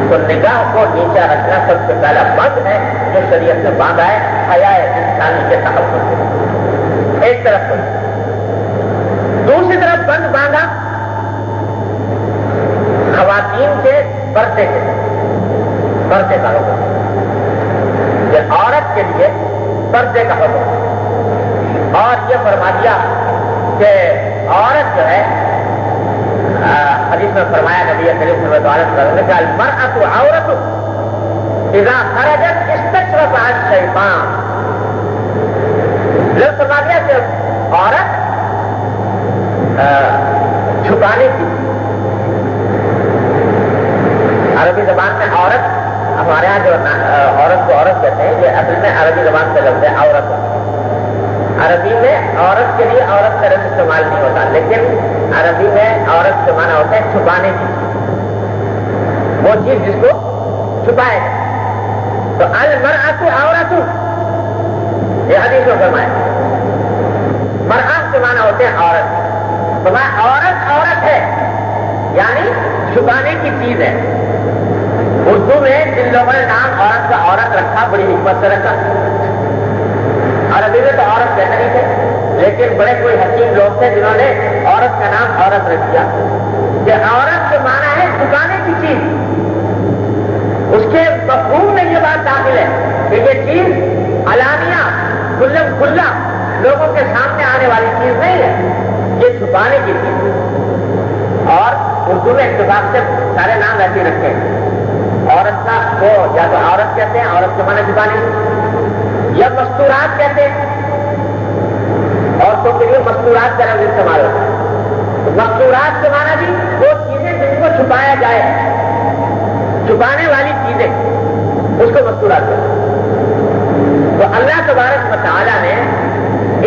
[SPEAKER 2] تو نگاہ کو نیچا رکھنا سب سے پہلا بند ہے جو شریعت نے باندھا ہے، حیا انسانی کے تحفظ سے۔ ایک طرف تو دوسری طرف بند باندھا خواتین کے پردے کا حکم، یہ عورت کے لیے پردے کا حکم، اور یہ فرما دیا کہ عورت جو ہے، حدیث میں فرمایا نبی کریم صلی اللہ علیہ وسلم نے کہ المرأة عورت اذا خرجت استشرف الشیطان، فرما دیا کہ عورت چھپانے کی، عربی زبان میں عورت، ہمارے یہاں جو عورت کو عورت کہتے ہیں، یہ اصل میں عربی زبان سے لفظ ہے عورت۔ عربی میں عورت کے لیے عورت کا لفظ استعمال نہیں ہوتا، لیکن عربی میں عورت کا معنی ہوتا ہے چھپانے کی، وہ چیز جس کو چھپائے۔ تو المرأۃ عورت، یہ حدیث میں فرمایا، مرأۃ کے معنی ہوتے ہیں عورت، فرمایا عورت عورت ہے یعنی چھپانے کی چیز ہے۔ اردو میں جن لوگوں نے نام عورت کا عورت رکھا بڑی حکمت سے رکھا، عربی میں تو عورت کہتے نہیں تھے، لیکن بڑے کوئی حکیم لوگ تھے جنہوں نے عورت کا نام عورت رکھ دیا کہ عورت کے معنی ہے چھپانے کی چیز۔ اس کے مفہوم میں یہ بات داخل ہے کہ یہ چیز علانیہ کھلم کھلا لوگوں کے سامنے آنے والی چیز نہیں ہے، یہ چھپانے کی چیز۔ اور اردو میں اتفاق سے سارے نام ایسے رکھے ہیں، عورت کا کو یا تو عورت کہتے ہیں، عورت کے معنی چھپانے، یا مستورات کہتے ہیں، عورتوں کے لیے مستورات کا لفظ استعمال ہوتا ہے۔ مستورات کے معنی بھی وہ چیزیں جن کو چھپایا جائے، چھپانے والی چیزیں، اس کو مستورات کہتے ہیں۔ تو اللہ تبارک و تعالیٰ نے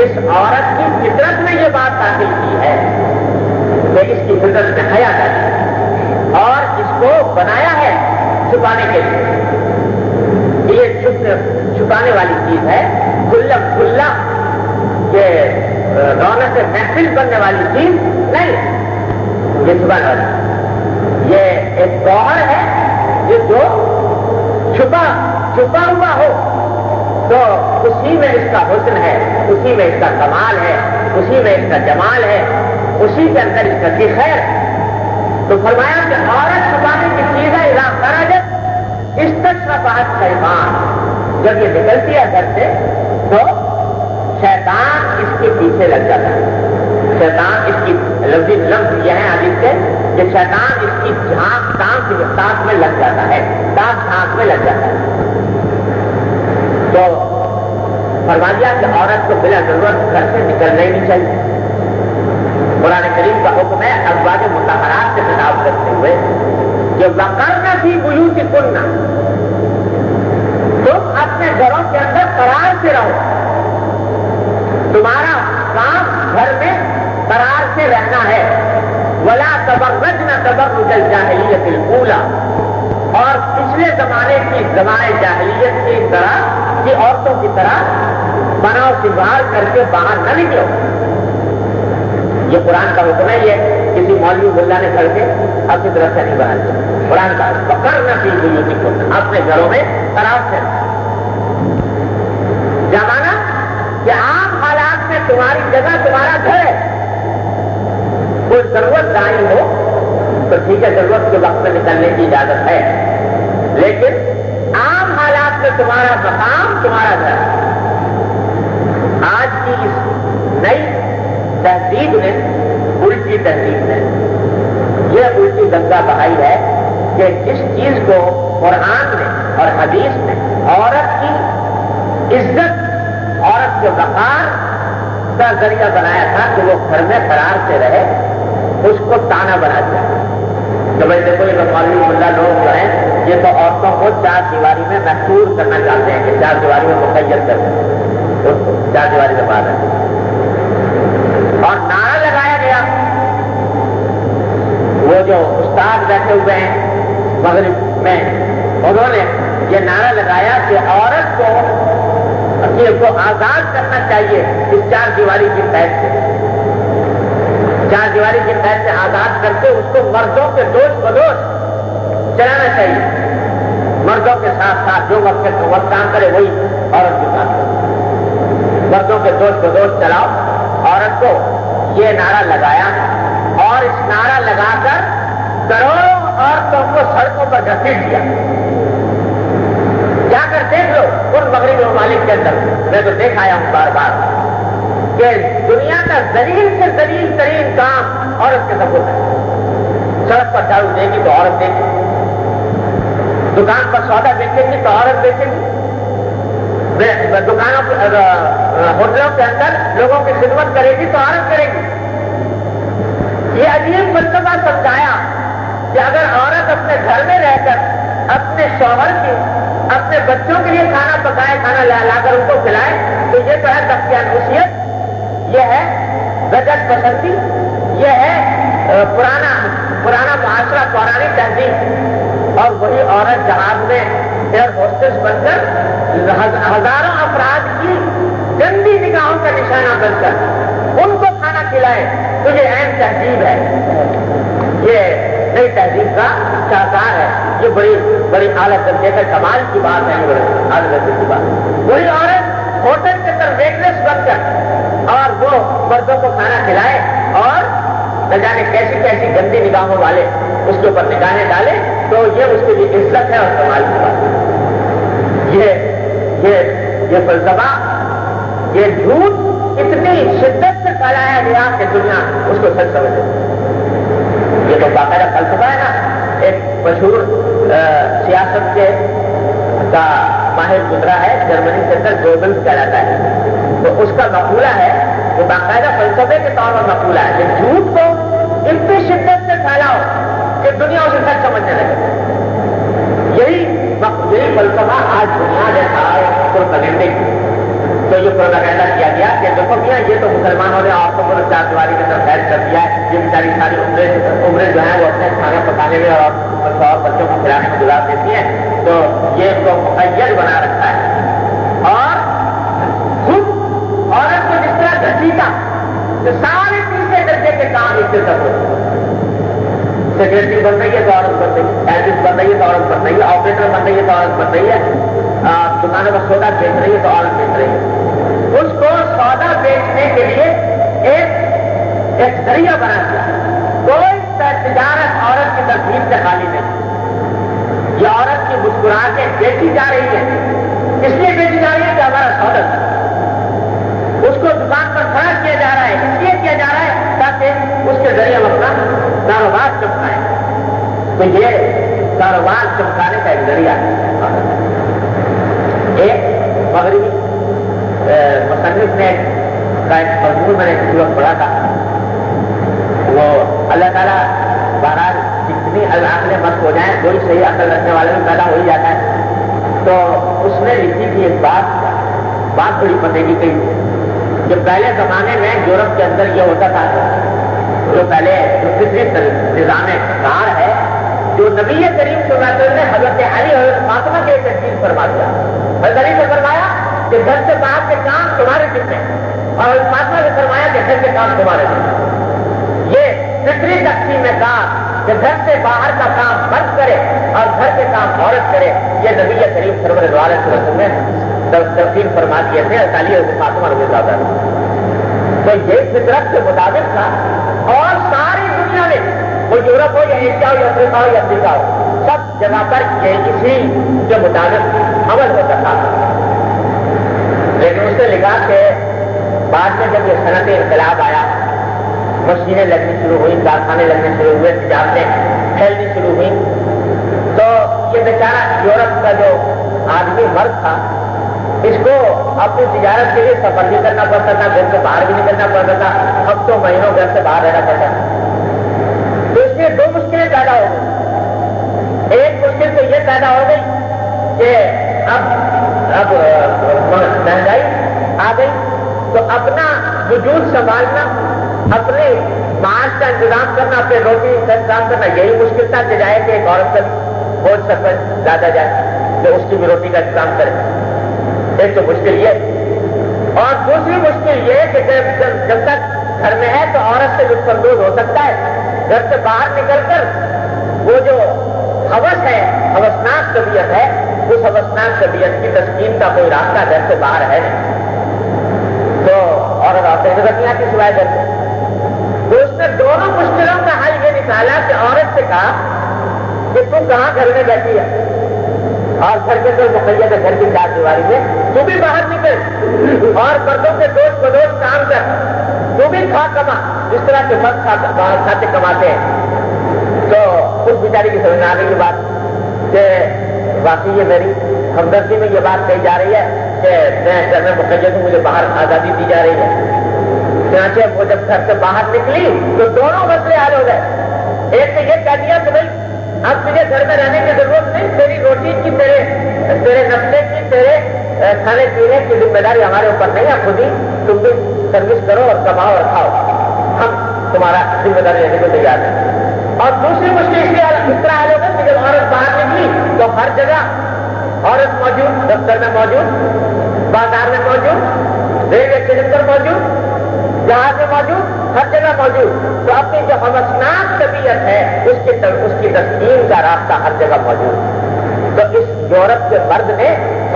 [SPEAKER 2] اس عورت کی فطرت میں یہ بات داخل کی ہے کہ اس کی فطرت میں حیا ڈالی اور اس کو بنایا ہے چھپانے کے لیے۔ یہ چھپانے والی چیز ہے، کھلم کھلا یہ رونق سے محفل بننے والی چیز نہیں، یہ چھپانے والی، یہ ایک گوہر ہے جو چھپا ہوا ہو تو اسی میں اس کا حسن ہے، اسی میں اس کا کمال ہے، اسی میں اس کا جمال ہے، اسی کے اندر اس کا خیر۔ تو فرمایا کہ عورت چھپانے کی چیز ہے، اذا خرجت استشرفت شیطان، جب یہ نکلتی ہے گھر سے تو شیطان اس کے پیچھے لگ جاتا ہے۔ شیطان اس کی لفظ یہ ہے حدیث سے کہ شیطان اس کی تانک میں لگ جاتا ہے، تانک میں لگ جاتا ہے۔ تو فرما دیا کہ عورت کو بلا ضرورت گھر سے نکلنا ہی نہیں چاہیے۔ قرآن کریم کا حکم ہے ازواج مطہرات سے خطاب کرتے ہوئے کہ وقرن فی بیوتکن، تم اپنے گھروں کے اندر قرار سے رہو، تمہارا کام گھر میں قرار سے رہنا ہے۔ ولا تبرجن تبرج الجاہلیت الاولی، اور پچھلے زمانے کی زمانے جاہلیت کی طرح کی عورتوں کی طرح بناؤ سنگھار کر کے باہر نہ نکلو۔ یہ قرآن کا حکم ہے، یہ کسی مولوی ملا نے کر کے اپنی طرف سے نہیں بنا دیا۔ قرآن کا وقرن فی بیوتکن، اپنے گھروں میں قرار سے جمانا کہ عام حالات میں تمہاری جگہ تمہارا گھر ہے، کوئی ضرورت داری ہو تو ٹھیک ہے، ضرورت کے وقت میں نکلنے کی اجازت ہے، لیکن عام حالات میں تمہارا مقام تمہارا گھر ہے۔ آج کی اس نئی تہذیب نے، الٹی تہذیب نے یہ الٹی گنگا بہائی ہے کہ جس چیز کو قرآن میں اور حدیث میں عورت کی عزت، عورت کے وقار کا ذریعہ بنایا تھا کہ وہ گھر میں قرار سے رہے، اس کو تانا بنا دیا کہ بھائی دیکھو یہ مولوی ملا لوگ جو ہیں یہ تو عورتوں کو چار دیواری میں محفوظ کرنا چاہتے ہیں کہ چار دیواری میں مقید کر دیں، چار دیواری سے باہر ہے۔ اور نعرہ لگایا گیا، وہ جو استاد بیٹھے ہوئے ہیں مغرب میں، انہوں نے یہ نعرہ لگایا کہ عورت کو آزاد کرنا چاہیے اس چار دیواری کی قید سے، چار دیواری کی قید سے آزاد کر کے اس کو مردوں کے دوست بدوش چلانا چاہیے، مردوں کے ساتھ ساتھ جو وقت کام کرے وہی عورت کے ساتھ کرے، مردوں کے دوست بدوش چلاؤ۔ عورت کو یہ نعرہ لگایا اور اس نعرہ لگا کر کروڑوں عورتوں کو سڑکوں پر گھسیٹ دیا۔ جا کر دیکھ لو ان مغربی ممالک کے اندر، میں تو دیکھ آیا ہوں بار بار کہ دنیا کا ذلیل سے ذلیل ترین کام عورت کے سپرد ہے۔ سڑک پر جھاڑو دے گی تو عورت دے گی، دکان پر سودا بیچے گی تو عورت بیچے گی، دکانوں ہوٹلوں کے اندر لوگوں کی خدمت کرے گی تو عورت کرے گی. یہ عجیب فلسفہ سمجھایا کہ اگر عورت اپنے گھر میں رہ کر اپنے شوہر کی اپنے بچوں کے لیے کھانا پکائے, کھانا لا کر ان کو کھلائے, تو یہ تو ہے دقیانوسیت, یہ ہے رجعت پسندی, یہ ہے پرانا معاشرہ, پرانی تہذیب. اور وہی عورت جہاز میں ایئر ہوسٹس بن کر ہزاروں افراد کی گندی نگاہوں کا نشانہ بن کر ان کو کھانا کھلائے, تو یہ عین تہذیب ہے, یہ نئی تہذیب کا شاہکار ہے. یہ بڑی اعلیٰ درجے کا کمال کی بات ہے, اعلیٰ درجے کی بات. وہی عورت ہوٹل کے اندر ویٹریس بن کر اور وہ مردوں کو کھانا کھلائے اور نہ جانے کیسی کیسی گندی نگاہوں والے اس کے اوپر نگاہیں ڈالے, تو یہ اس کے لیے عزت ہے اور کمال کی بات ہے. یہ فلسفہ, یہ جھوٹ اتنی شدت سے پھیلایا گیا کہ دنیا اس کو سچ سمجھے. یہ تو باقاعدہ فلسفہ ہے نا. ایک مشہور سیاست کے کا ماہر گزرا ہے جرمنی کے اندر, گوبلز کہلاتا ہے. تو اس کا مقولہ ہے, وہ باقاعدہ فلسفے کے طور پر مقولہ ہے کہ جھوٹ کو اتنی شدت سے پھیلاؤ کہ دنیا اسے سچ سمجھنے لگے. یہی فلسفہ آج دنیا جیسا کرنے کی. تو یہ پروپیگنڈا کیا گیا کہ دیکھو کیا یہ تو مسلمانوں نے عورتوں کو چار دیواری کے اندر قید کر دیا ہے, یہ بیچاری ساری عمریں جو ہیں وہ اپنے کھانا پکانے میں اور بچوں کو کھلانے میں گزار دیتی ہیں, تو یہ ان کو مقید بنا رکھا ہے. اور خود عورت کو جس طرح گھسیٹا کہ سارے تیسرے درجے کے کام اس سے تک ہو. سیکرٹری بن رہی ہے تو عورت بن رہی ہے, ٹائپسٹ بن رہی ہے تو عورت بن رہی ہے, آپریٹر بن رہی ہے تو عورت بن رہی ہے, دکانوں کا سودا بیچ رہی ہے تو عورت بیچ رہی ہے. اس کو سودا بیچنے کے لیے ایک ذریعہ بنا دیا. کوئی تجارت عورت کی ترتیب سے خالی نہیں. یہ عورت کی مسکراہٹیں بیچی جا رہی ہے, اس لیے بیچی جا رہی ہے کہ ہمارا سودا اس کو دکان پر کھڑا کیا جا رہا ہے, اس لیے کیا جا رہا ہے تاکہ اس کے ذریعے ہم اپنا کاروبار چمکائیں. تو یہ کاروبار چمکانے کا ایک ذریعہ ہے. ایک مغربی مصنف نے کا ایک مضمون میں نے کسی وقت پڑھا تھا, وہ اللہ تعالیٰ بہرحال جتنی عقلیں مست ہو جائیں کوئی صحیح عقل رکھنے والے میں پیدا ہو ہی جاتا ہے. تو اس نے لکھی تھی ایک بات بڑی پتے کی کہی کہ پہلے زمانے میں یورپ کے اندر یہ ہوتا تھا, جو پہلے فطری نظام کار ہے جو نبی کریم صلی اللہ علیہ وسلم نے حضرت علی اور فاطمہ کے تجدید فرما دیا. حضرت علی سے فرمایا کہ گھر سے باہر کے کام تمہارے ذمہ ہیں, اور فاطمہ سے فرمایا کہ گھر کے کام تمہارے ذمہ. یہ فطری تقسیم کار کہ گھر سے باہر کا کام مرد کرے اور گھر کے کام عورت کرے, یہ نبی کریم صلی اللہ علیہ وسلم نے تقسیم فرما دیے تھے علی اور فاطمہ رضی اللہ عنہ. تو یہ فطرت کے مطابق تھا, اور ساری دنیا میں وہ یورپ ہو یا ایشیا ہو یا افریقہ ہو یا افریقہ ہو, سب جگہ پر یہ اسی کے مطابق عمل ہوتا تھا. لیکن اس نے لکھا کہ بعد میں جب یہ صنعت انقلاب آیا, مشینیں لگنی شروع ہوئی, کارخانے لگنے شروع ہوئے, تجارتیں پھیلنی شروع ہوئی, تو یہ بیچارہ یورپ کا جو آدمی مرد تھا, اس کو اپنی تجارت کے لیے سفر بھی کرنا پڑتا تھا, گھر سے باہر بھی نکلنا پڑتا تھا, ہفتوں مہینوں گھر سے باہر رہنا پڑتا تھا. تو اس میں دو مشکلیں پیدا ہو گئی. ایک مشکل تو یہ پیدا ہو گئی کہ اب مہنگائی آ گئی, تو اپنا وجود سنبھالنا, اپنے معاش کا انتظام کرنا, اپنے روٹی کا انتظام کرنا, یہی مشکل تھا کہ جائے کہ ایک عورت کا بوجھ سر پر لادا جائے کہ اس کی بھی روٹی کا انتظام کرے. ایک تو مشکل یہ, اور دوسری مشکل یہ کہ جب تک گھر میں ہے تو عورت سے لطف اندوز ہو سکتا ہے, گھر سے باہر نکل کر وہ جو ہوس ہے, ہوسناک طبیعت ہے, اس ہوسناک طبیعت کی تسکین کا کوئی راستہ گھر سے باہر ہے نہیں. تو عورت آتے نظر نہیں آتی سوائے گھر سے. تو اس نے دونوں مشکلوں کا حل یہ نکالا کہ عورت سے کہا کہ تم کہاں گھر میں بیٹھی ہے, اور گھر کے کوئی مقید ہے گھر کی چار دیواری میں, تو بھی باہر نکل اور مردوں کے دوست بدوش کام کر, تو بھی کھا کما جس طرح کے مرد کھاتے کماتے ہیں. تو اس بیچاری کی سمجھ میں آ گئی یہ بات کہ واقعی یہ میری ہمدردی میں یہ بات کہی جا رہی ہے کہ میں گھر میں مقید ہوں, مجھے باہر آزادی دی جا رہی ہے. چنانچہ وہ جب گھر سے باہر نکلی تو دونوں مسئلے حل ہو گئے. ایک نے یہ کہہ دیا کہ بھائی اب تجھے گھر میں رہنے کی ضرورت نہیں, تیری روٹی کی, تیرے نسلے کی, تیرے کھانے پینے کی ذمہ داری ہمارے اوپر نہیں ہے, خود ہی تم بھی سروس کرو اور کماؤ اور کھاؤ, ہم تمہارا ذمہ داری لینے کو تیار ہیں. اور دوسری مشکل اس طرح حل ہو گئی کہ جب عورت باہر نکلی تو ہر جگہ عورت موجود, دفتر میں موجود, بازار میں موجود, ریلوے اسٹیشن پر موجود, جہاز میں موجود, ہر جگہ موجود. تو اپنی جو ہمسناک طبیعت ہے اس کی تسکین کا راستہ ہر جگہ موجود. تو اس یورپ کے مرد نے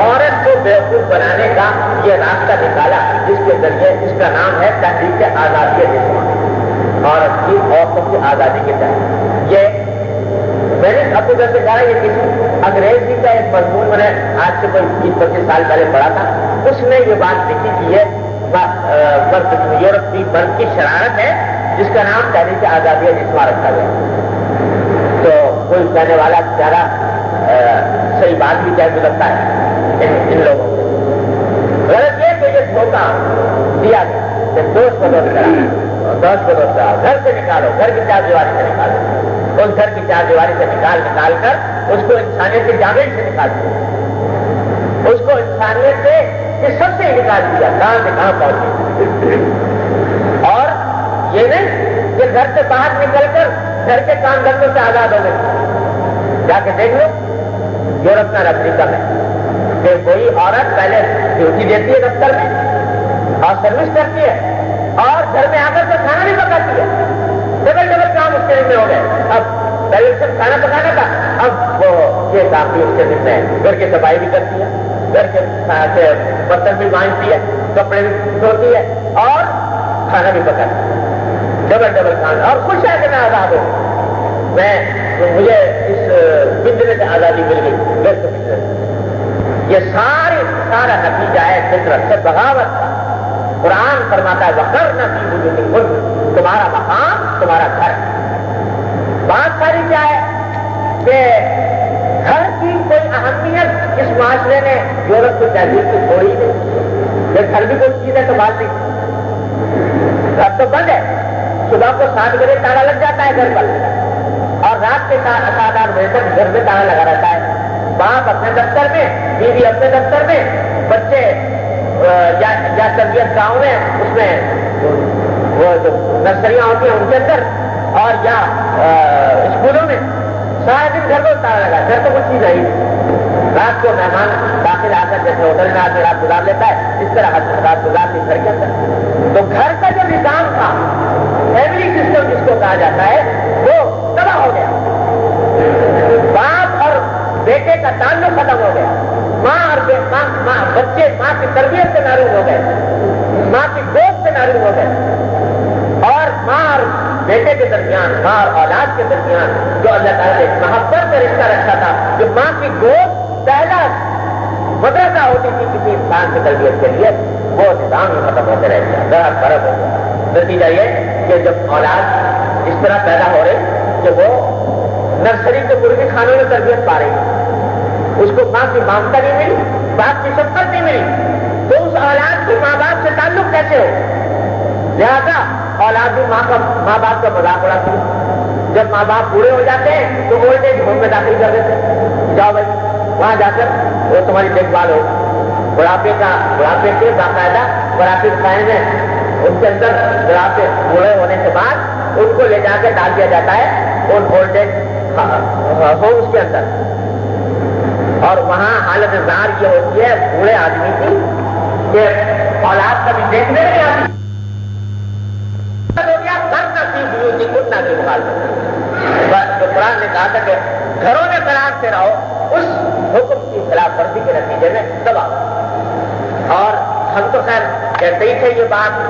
[SPEAKER 2] عورت کو بیوقوف بنانے کا یہ راستہ نکالا جس کے ذریعے اس کا نام ہے تحریک آزادی جسم, عورت کی, عورتوں کی آزادی کے تحت. یہ میں نے اپنے گھر سے کہا, یہ کسی انگریزی کا ایک مضمون میں نے آج سے کوئی 20-25 سال پہلے پڑھا تھا. اس نے یہ بات لکھی کہ یہ یورپ کی مرد کی شرارت ہے جس کا نام تحریک آزادی جسم رکھا گیا. تو کوئی کہنے والا بیچارہ صحیح بات بھی کہہ سکتا ہے ان لوگوں کو. غلط یہ کہ یہ دھوکہ دیا گیا کہ دوست کو دوست کرا, دوست کو دوست کرا, گھر سے نکالو, گھر کی چار دیواری سے نکالو. اس گھر کی چار دیواری سے نکال کر اس کو انسانیت کی جاوید سے نکال دیا, اس کو انسانیت سے سب سے نکال دیا, کہاں سے کہاں پہنچے. اور یہ نہیں کہ گھر سے باہر نکل کر گھر کے کام دھندوں سے آزاد ہو گئے. جا کے دیکھ لو یورپ کا افریقہ میں کہ کوئی عورت پہلے ڈیوٹی دیتی ہے دفتر میں اور سروس کرتی ہے اور گھر میں آ کر کے کھانا بھی پکاتی ہے. ڈبل کام اس کے دن میں ہو گئے. اب پہلے صرف کھانا پکانا تھا, اب وہ یہ کام بھی اس کے دن میں ہے. گھر کی صفائی بھی کرتی ہے, گھر کے برتن بھی مانجتی ہے, کپڑے بھی دھوتی ہے اور کھانا بھی پکاتی ہے. ڈبل کھانا, اور خوش ہے کہ میں آزاد ہوں. مجھے اس بندنے سے آزادی مل گئی, گھر سے بندنے. یہ سارا نتیجہ ہے فطرت سے, بغاوت کا. قرآن فرماتا ہے وقرن فی بیوتکن, تمہارا مقام تمہارا گھر. بات ساری کیا ہے کہ گھر کی کوئی اہمیت اس معاشرے نے یورپ کی تہذیب کو چھوڑی نہیں. یہ گھر بھی کوئی چیز ہے تو بات نہیں, گھر تو بند ہے. صبح کو 7 بجے تالا لگ جاتا ہے گھر پر اور رات کے 7-8 بجے تک گھر میں تالا لگا رہتا ہے. باپ اپنے دفتر میں, بیوی اپنے دفتر میں, بچے یا تربیت گاؤں میں اس میں وہ جو نرسریاں ہوتی ہیں ان کے اندر, اور یا اسکولوں میں. سارا دن گھر کو تالا لگا, گھر تو کچھ چیز نہیں. رات کو مہمان داخل آ کر جیسے ہوٹل میں آدمی رات گزار لیتا ہے, اس طرح رات گزار لی گھر کے اندر. تو گھر کا جو نظام تھا, فیملی سسٹم جس کو کہا جاتا ہے, وہ تباہ ہو گیا. باپ اور بیٹے کا تعلق ختم ہو گیا. ماں اور بچے ماں کی تربیت سے محروم ہو گئے, ماں کی گود سے محروم ہو گئے. اور ماں اور بیٹے کے درمیان, ماں اور اولاد کے درمیان جو اللہ تعالیٰ نے محبت کا رشتہ رکھا تھا, جو ماں کی گود پہلا مدرسہ ہوتی تھی کسی انسان کی تربیت کے لیے, وہ نظام ہی ختم ہوتے رہ گیا, ذرا فرق ہو گیا. نتیجہ یہ کہ جب اولاد اس طرح پیدا ہو رہی کہ وہ نرسری کے پوری کھانوں میں تربیت پا رہی, اس کو ماں کی ممتا نہیں ملی, باپ کی شفقت نہیں ملی, تو اس اولاد کی ماں باپ سے تعلق کیسے ہو؟ لہذا اولاد بھی ماں باپ کا مذاق اڑاتی ہے. جب ماں باپ بوڑھے ہو جاتے ہیں تو اولڈ ایج ہوم میں داخل کر دیتے ہیں, جاؤ بھائی وہاں جا کر وہ تمہاری دیکھ بھال ہو. بڑھاپے کے باقاعدہ بڑھاپے قائم ہے, ان کے اندر بڑھاپے بوڑھے ہونے کے بعد ان کو لے جا کے ڈال دیا جاتا ہے ان اولڈ ایج ہومس کے اندر. اور وہاں حالت ظاہر یہ ہوتی ہے بوڑھے آدمی کی کہ اولاد کبھی دیکھنے نہیں آتی. کی مخالفت جو قرآن نے کہا تھا کہ گھروں میں قرار سے رہو, اس حکم کی خلاف ورزی کے نتیجے میں تباہ. اور ہم تو خیر کہتے ہی تھے یہ بات,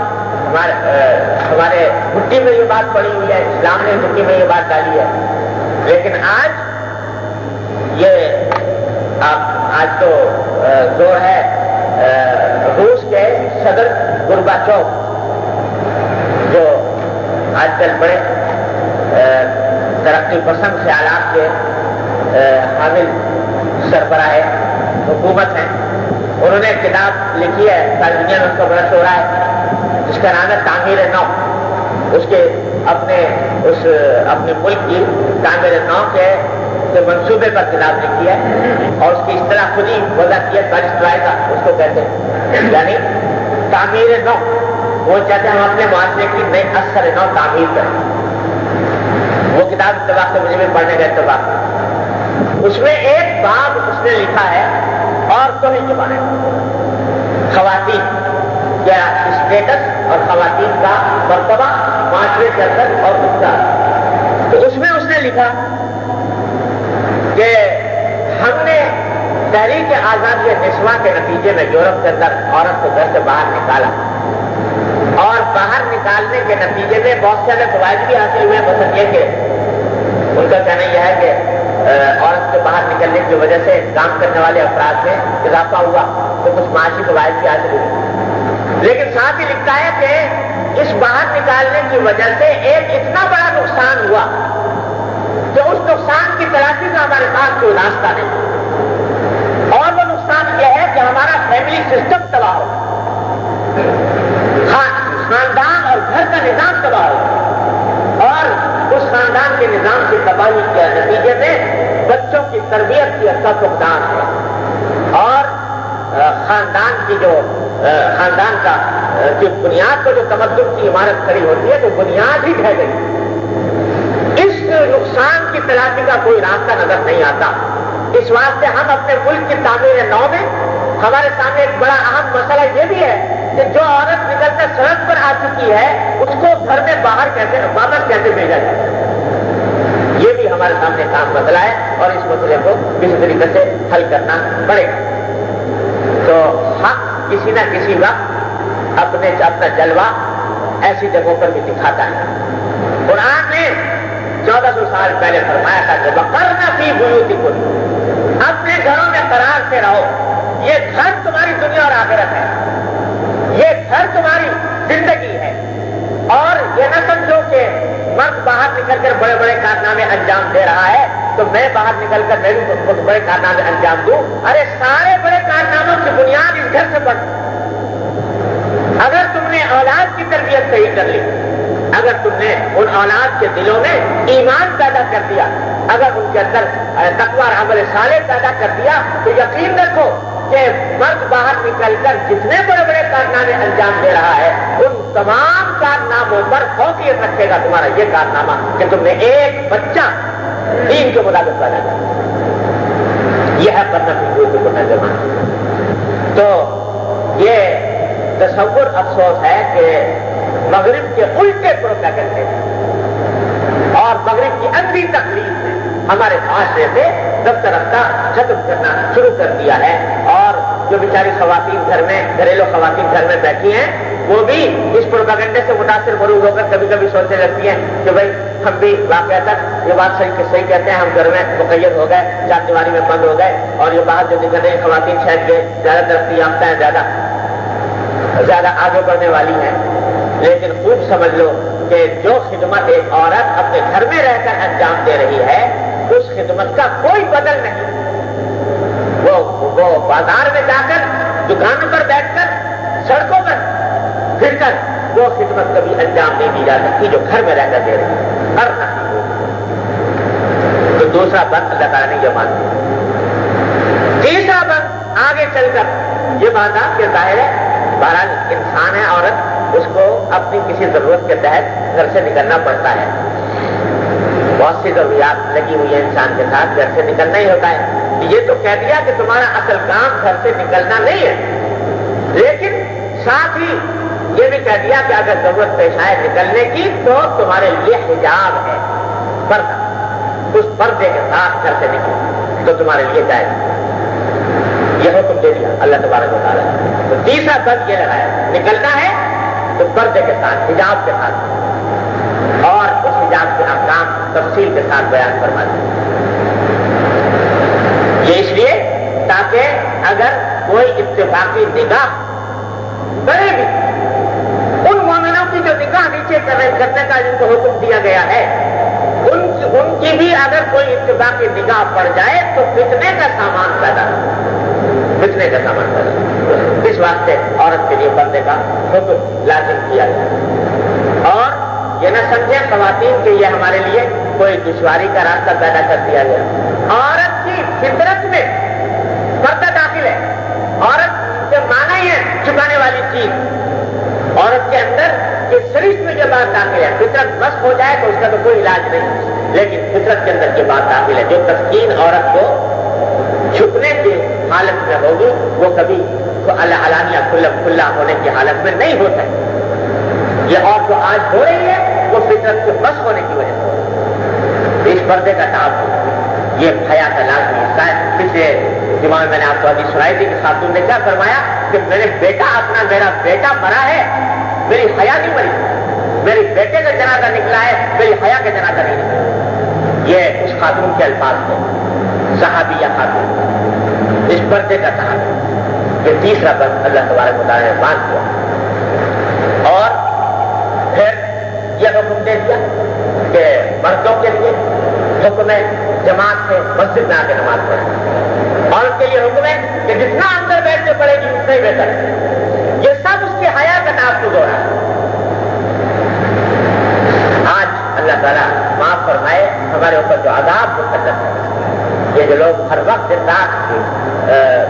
[SPEAKER 2] ہمارے مٹھی میں یہ بات پڑی ہوئی ہے, اسلام نے مٹھی میں یہ بات ڈالی ہے. لیکن آج آج تو زور ہے روس کے صدر گورباچوف, جو آج کل بڑے ترقی پسند خیالات کے حامل سربراہ حکومت ہیں, انہوں نے ایک کتاب لکھی ہے، ساری دنیا میں اس کا بڑا شہرا ہے، جس کا نام ہے تعمیر نو. اس کے اپنے ملک کی تعمیر نو کے منصوبے پر کتاب لکھی ہے، اور اس کی اصطلاح خود ہی وضع کی ہے، اس کو کہتے ہیں، یعنی تعمیر نو. وہ چاہتے ہیں ہم اپنے معاشرے کی نئی اثر نو تعمیر کریں. وہ کتاب اتفاق سے مجھے بھی پڑھنے کا اتفاق. اس میں ایک باب اس نے لکھا ہے عورتوں کے بارے میں، خواتین کیا اسٹیٹس اور خواتین کا مرتبہ معاشرے کے اندر اور اس کا. تو اس میں اس نے لکھا کہ ہم نے تحریک آزادی نسواں کے نتیجے میں یورپ کے اندر عورت کو گھر سے باہر نکالا، اور باہر نکالنے کے نتیجے میں بہت سارے فوائد بھی حاصل ہوئے. مثلا یہ کہ ان کا کہنا یہ ہے کہ عورت کے باہر نکلنے کی وجہ سے کام کرنے والے افراد میں اضافہ ہوا، تو کچھ معاشی فوائد بھی حاصل ہوئے. لیکن ساتھ ہی لکھتا ہے کہ اس باہر نکالنے کی وجہ سے ایک اتنا بڑا نقصان ہوا کہ اس نقصان کی تلافی کا ہمارے پاس کوئی راستہ نہیں. اور وہ نقصان یہ ہے کہ ہمارا فیملی سسٹم تباہ ہو، خاندان اور گھر کا نظام تباہ ہو، اور اس خاندان کے نظام کی تباہی کے نتیجے میں بچوں کی تربیت کی کا فقدان ہے، اور خاندان کا جو بنیاد پر جو تمدن کی عمارت کھڑی ہوتی ہے تو بنیاد ہی ڈھہ گئی. اس نقصان کی تلافی کا کوئی راستہ نظر نہیں آتا. اس واسطے ہم اپنے ملک کی تعمیر نو میں ہمارے سامنے ایک بڑا اہم مسئلہ یہ بھی ہے کہ جو عورت نکل کر سڑک پر آ چکی ہے اس کو گھر میں واپس کیسے بھیجا جائے. یہ بھی ہمارے سامنے کام مسئلہ ہے، اور اس مسئلے کو کسی طریقے سے حل کرنا پڑے گا. تو حق کسی نہ کسی وقت اپنا جلوہ ایسی جگہوں پر بھی دکھاتا ہے. قرآن نے 1400 سال پہلے فرمایا تھا کہ وَقَرْنَ فِي بُيُوتِكُنَّ، اپنے گھروں میں قرار سے رہو. یہ گھر تمہاری دنیا اور آخرت ہے، یہ گھر تمہاری زندگی ہے. اور یہ نہ سمجھو کہ مرد باہر نکل کر بڑے بڑے کارنامے انجام دے رہا ہے تو میں باہر نکل کر میں بھی بہت بڑے کارنامے انجام دوں. ارے سارے بڑے کارناموں کی بنیاد اس گھر سے پڑ. اگر تم نے اولاد کی تربیت صحیح کر لی، اگر تم نے ان اولاد کے دلوں میں ایمان پیدا کر دیا، اگر ان کے اندر تقویٰ اور عمل صالح پیدا کر دیا، تو یقین رکھو کہ مرد باہر نکل کر جتنے بڑے بڑے کارنامے انجام دے رہا ہے ان تمام کارناموں پر فوقیت رکھے گا تمہارا یہ کارنامہ کہ تم نے ایک بچہ دین کے مطابق پیدا کیا. یہ ہے کرنا زمانہ. تو یہ تصور افسوس ہے کہ مغرب کے الٹے پروپیگنڈے اور مغرب کی اندھی تقلید نے ہمارے معاشرے سے رفتہ رفتہ ختم کرنا شروع کر دیا ہے. اور جو بیچاری خواتین گھر میں، گھریلو خواتین گھر میں بیٹھی ہیں، وہ بھی اس پروپیگنڈے سے متاثر مروب ہو کر کبھی کبھی سوچنے لگتی ہیں کہ بھائی ہم بھی واقعہ یہ بات صحیح کہتے ہیں، ہم گھر میں مقید ہو گئے، چار دیواری میں بند ہو گئے، اور یہ باہر جو نکل رہی خواتین شاید یہ زیادہ ترقی یافتہ ہیں، زیادہ آگے بڑھنے والی ہیں. لیکن خوب سمجھ لو کہ جو خدمت ایک عورت اپنے گھر میں رہ کر انجام دے رہی ہے اس خدمت کا کوئی بدل نہیں. وہ بازار میں جا کر، دکانوں پر بیٹھ کر، سڑکوں پر پھر کر وہ خدمت کبھی انجام نہیں دی جا سکتی جو گھر میں رہ کر دے رہی ہے. ہر تو دوسرا بند اللہ تعالیٰ نے یہ مانتی. تیسرا بند آگے چل کر یہ باندھا کہ ظاہر ہے بہرحال انسان ہے، عورت، اس کو اپنی کسی ضرورت کے تحت گھر سے نکلنا پڑتا ہے. بہت سی ضروریات لگی ہوئی ہے انسان کے ساتھ، گھر سے نکلنا ہی ہوتا ہے. یہ تو کہہ دیا کہ تمہارا اصل کام گھر سے نکلنا نہیں ہے، لیکن ساتھ ہی یہ بھی کہہ دیا کہ اگر ضرورت پیش آئے نکلنے کی تو تمہارے لیے حجاب ہے، پردہ. اس پردے کے ساتھ گھر سے نکلو تو تمہارے لیے جائے. یہ حکم دے دیا اللہ تبارک و تعالیٰ نے. تو تیسرا بند یہ لگایا، نکلنا ہے تو پردے کے ساتھ، حجاب کے ساتھ، اور اس حجاب کے احکام تفصیل کے ساتھ بیان فرما دیا. یہ اس لیے تاکہ اگر کوئی اتفاقی نگاہ کرے بھی، ان مومنوں کی جو نگاہ نیچے کرنے کا جن کو حکم دیا گیا ہے، ان کی بھی اگر کوئی اتفاقی نگاہ پڑ جائے تو فتنے کا سامان پیدا اس واسطے عورت کے لیے پردے کا حکم لازم کیا گیا. اور یہ نہ سمجھیں خواتین کہ یہ ہمارے لیے کوئی دشواری کا راستہ پیدا کر دیا گیا. عورت کی فطرت میں پردہ داخل ہے. عورت کے معنی ہی ہے چھپانے والی چیز. عورت کے اندر یہ شریف میں یہ بات داخل ہے. فطرت بس ہو جائے تو اس کا تو کوئی علاج نہیں, لیکن فطرت کے اندر یہ بات داخل ہے. جو تسکین عورت کو چھپنے کی حالت میں ہوگی وہ کبھی علانیہ کھلا ہونے کی حالت میں نہیں ہوتا ہے. یہ اور جو آج ہو رہی ہے وہ فطرت کے بس ہونے کی وجہ سے ہو رہی ہے. اس پردے کا تعاون یہ حیا کا لازمی حصہ ہے. پچھلے جمعہ میں نے آپ کو حدیث سنائی تھی کہ خاتون نے کیا فرمایا کہ میرا بیٹا مرا ہے, میری حیا نہیں مری. میری بیٹے کا جنازہ نکلا ہے, میری حیا کا جنازہ نہیں نکلا. یہ اس خاتون کے الفاظ تھے, صحابیہ خاتون. اس پردے کا تعاون یہ تیسرا بند اللہ تبارک و تعالی نے باندھ دیا. اور پھر یہ حکم دے دیا کہ مردوں کے لیے حکم ہے جماعت سے مسجد میں آ کے نماز پڑھیں. اور اس کے لیے حکم ہے کہ جتنا اندر بیٹھ کے پڑے گی اتنا ہی بہتر ہے. یہ سب اس کی حیا کا تحفظ ہو رہا ہے. آج اللہ تعالیٰ معاف فرمائے ہمارے اوپر جو عذاب مقدس ہے. یہ جو لوگ ہر وقت دن رات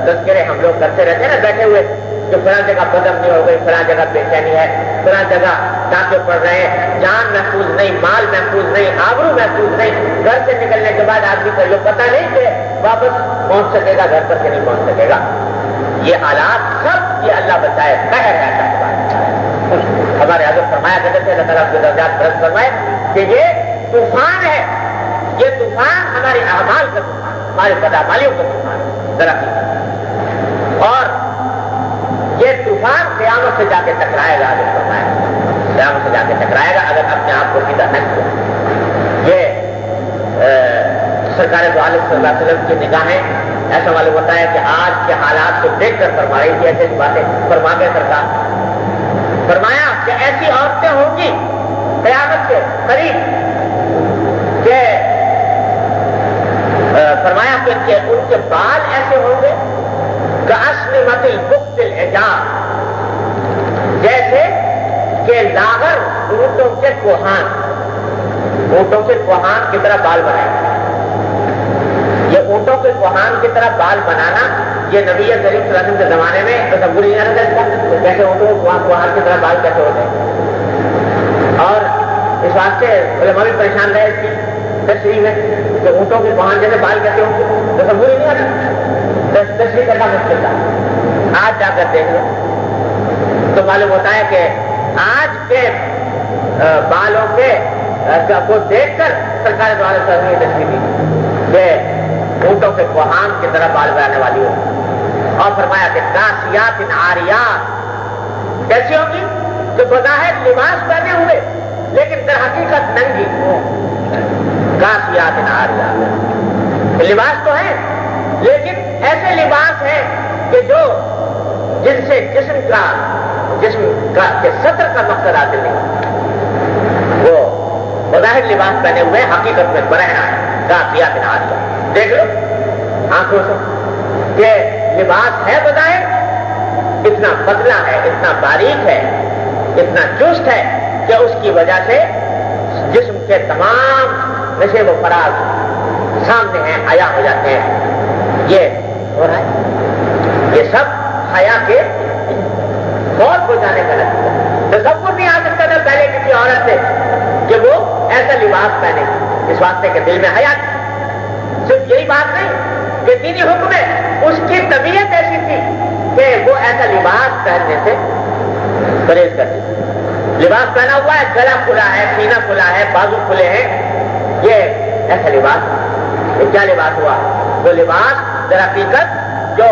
[SPEAKER 2] تذکرے ہم لوگ کرتے رہتے ہیں نا بیٹھے ہوئے کہ فلاں جگہ بدم نہیں ہو گئی, فلاں جگہ بے چینی ہے, فلاں جگہ ڈاکے پڑ رہے ہیں, جان محفوظ نہیں, مال محفوظ نہیں, آبرو محفوظ نہیں. گھر سے نکلنے کے بعد آدمی کو یہ پتہ نہیں کہ واپس پہنچ سکے گا گھر پر کہ نہیں پہنچ سکے گا. یہ حالات سب یہ اللہ بچائے قہر ہے اللہ تبارک. ہمارے حضرت فرمایا کرتے تھے اللہ تعالیٰ کے درجات بلند فرمائے کہ یہ طوفان ہے, یہ طوفان ہمارے اعمال کا طوفان, ہمارے بدعمالیوں کا طوفان درخت. اور یہ طوفان قیامت سے جا کے ٹکرائے گا. حضرت فرمایا قیامت سے جا کے ٹکرائے گا اگر اپنے آپ کو سیدھا نہ کیا. یہ سرکار دو عالم صلی اللہ علیہ وسلم کی نگاہیں ایسا معلوم ہوتا ہے کہ آج کے حالات کو دیکھ کر فرما رہی تھی. ایسی باتیں فرما کے سرکار فرمایا کہ ایسی عورتیں ہوں گی قیامت کے قریب کہ فرمایا کہ ان کے بال ایسے ہوں گے کہ اسلمت البخت الحجاب, جیسے کہ لاغر اونٹوں کے کوہان کی طرح بال بنائے. یہ اونٹوں کے کوہان کی طرح بال بنانا یہ نبی کریم صلی اللہ علیہ وسلم کے زمانے میں تصور نہیں آ رہا تھا. کیسے اونٹوں کے کوہان کی طرح بال کیسے ہوتے ہیں. اور اس واسطے علماء بھی پریشان رہے اس کی تشریح میں کہ اونٹوں کے کوہان جیسے بال کیسے ہوں گے, تصور ہی نہیں آتا, تشریح کرنا مشکل تھا. آج جا کر دیکھ لو تو معلوم ہوتا ہے کہ آج کے بالوں کے کو دیکھ کر سرکار دو عالم صاحب نے تشریح دی کہ اونٹوں کے کوہان کی طرح بال بنانے والی ہو. اور فرمایا کہ کاسیات عاریات کیسی ہوگی کہ بظاہر لباس پہنے ہوئے لیکن در حقیقت ننگی. کاسیات عاریات لباس تو ہے لیکن ایسے لباس ہیں کہ جو جن سے جسم کا کہ سطر کا مقصد حاصل نہیں. وہ بظاہر لباس پہنے ہوئے حقیقت میں برہنا ہے. کاسیات عاریات دیکھ لو آنکھوں سے کہ لباس ہے بظاہر اتنا پتلا ہے, اتنا باریک ہے, اتنا چست ہے کہ اس کی وجہ سے جسم کے تمام نشے و فراز سامنے ہیں, حیا ہو جاتے ہیں. یہ ہو رہا ہے, یہ سب حیا کے فوت ہو جانے کا نتیجہ. تصور نہیں آ سکتا تھا پہلے کسی عورت سے کہ وہ ایسا لباس پہنے, اس واسطے کے دل میں حیا. صرف یہی بات نہیں کہ دینی حکم ہے, اس کی طبیعت ایسی تھی کہ وہ ایسا لباس پہننے سے پرہیز کرتی تھی. لباس پہنا ہوا ہے, گلا کھلا ہے, سینہ کھلا ہے, بازو کھلے ہیں, یہ ایسا لباس. یہ کیا لباس ہوا؟ وہ لباس در حقیقت جو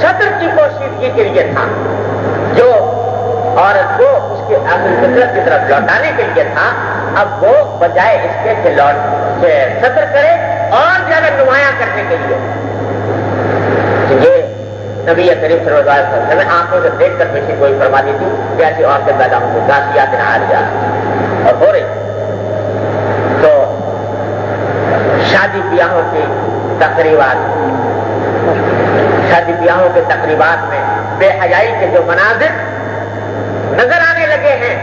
[SPEAKER 2] صدر کی پوشیدگی کے لیے تھا, جو عورت کو اس کی اصل فطرت کی طرف لوٹانے کے لیے تھا, اب وہ بجائے اس کے کہ صدر کرے اور زیادہ نمایاں کرنے کے لیے. یہ نبی کریم صلی اللہ علیہ وسلم نے آنکھوں سے دیکھ کر پیشی کوئی فرما دی تھی کہ ایسی عورتیں پیدا ہوں گی کاسیات عاریات. اور ہو رہی تو شادی بیاہوں کی تقریبات میں بے حیائی کے جو مناظر نظر آنے لگے ہیں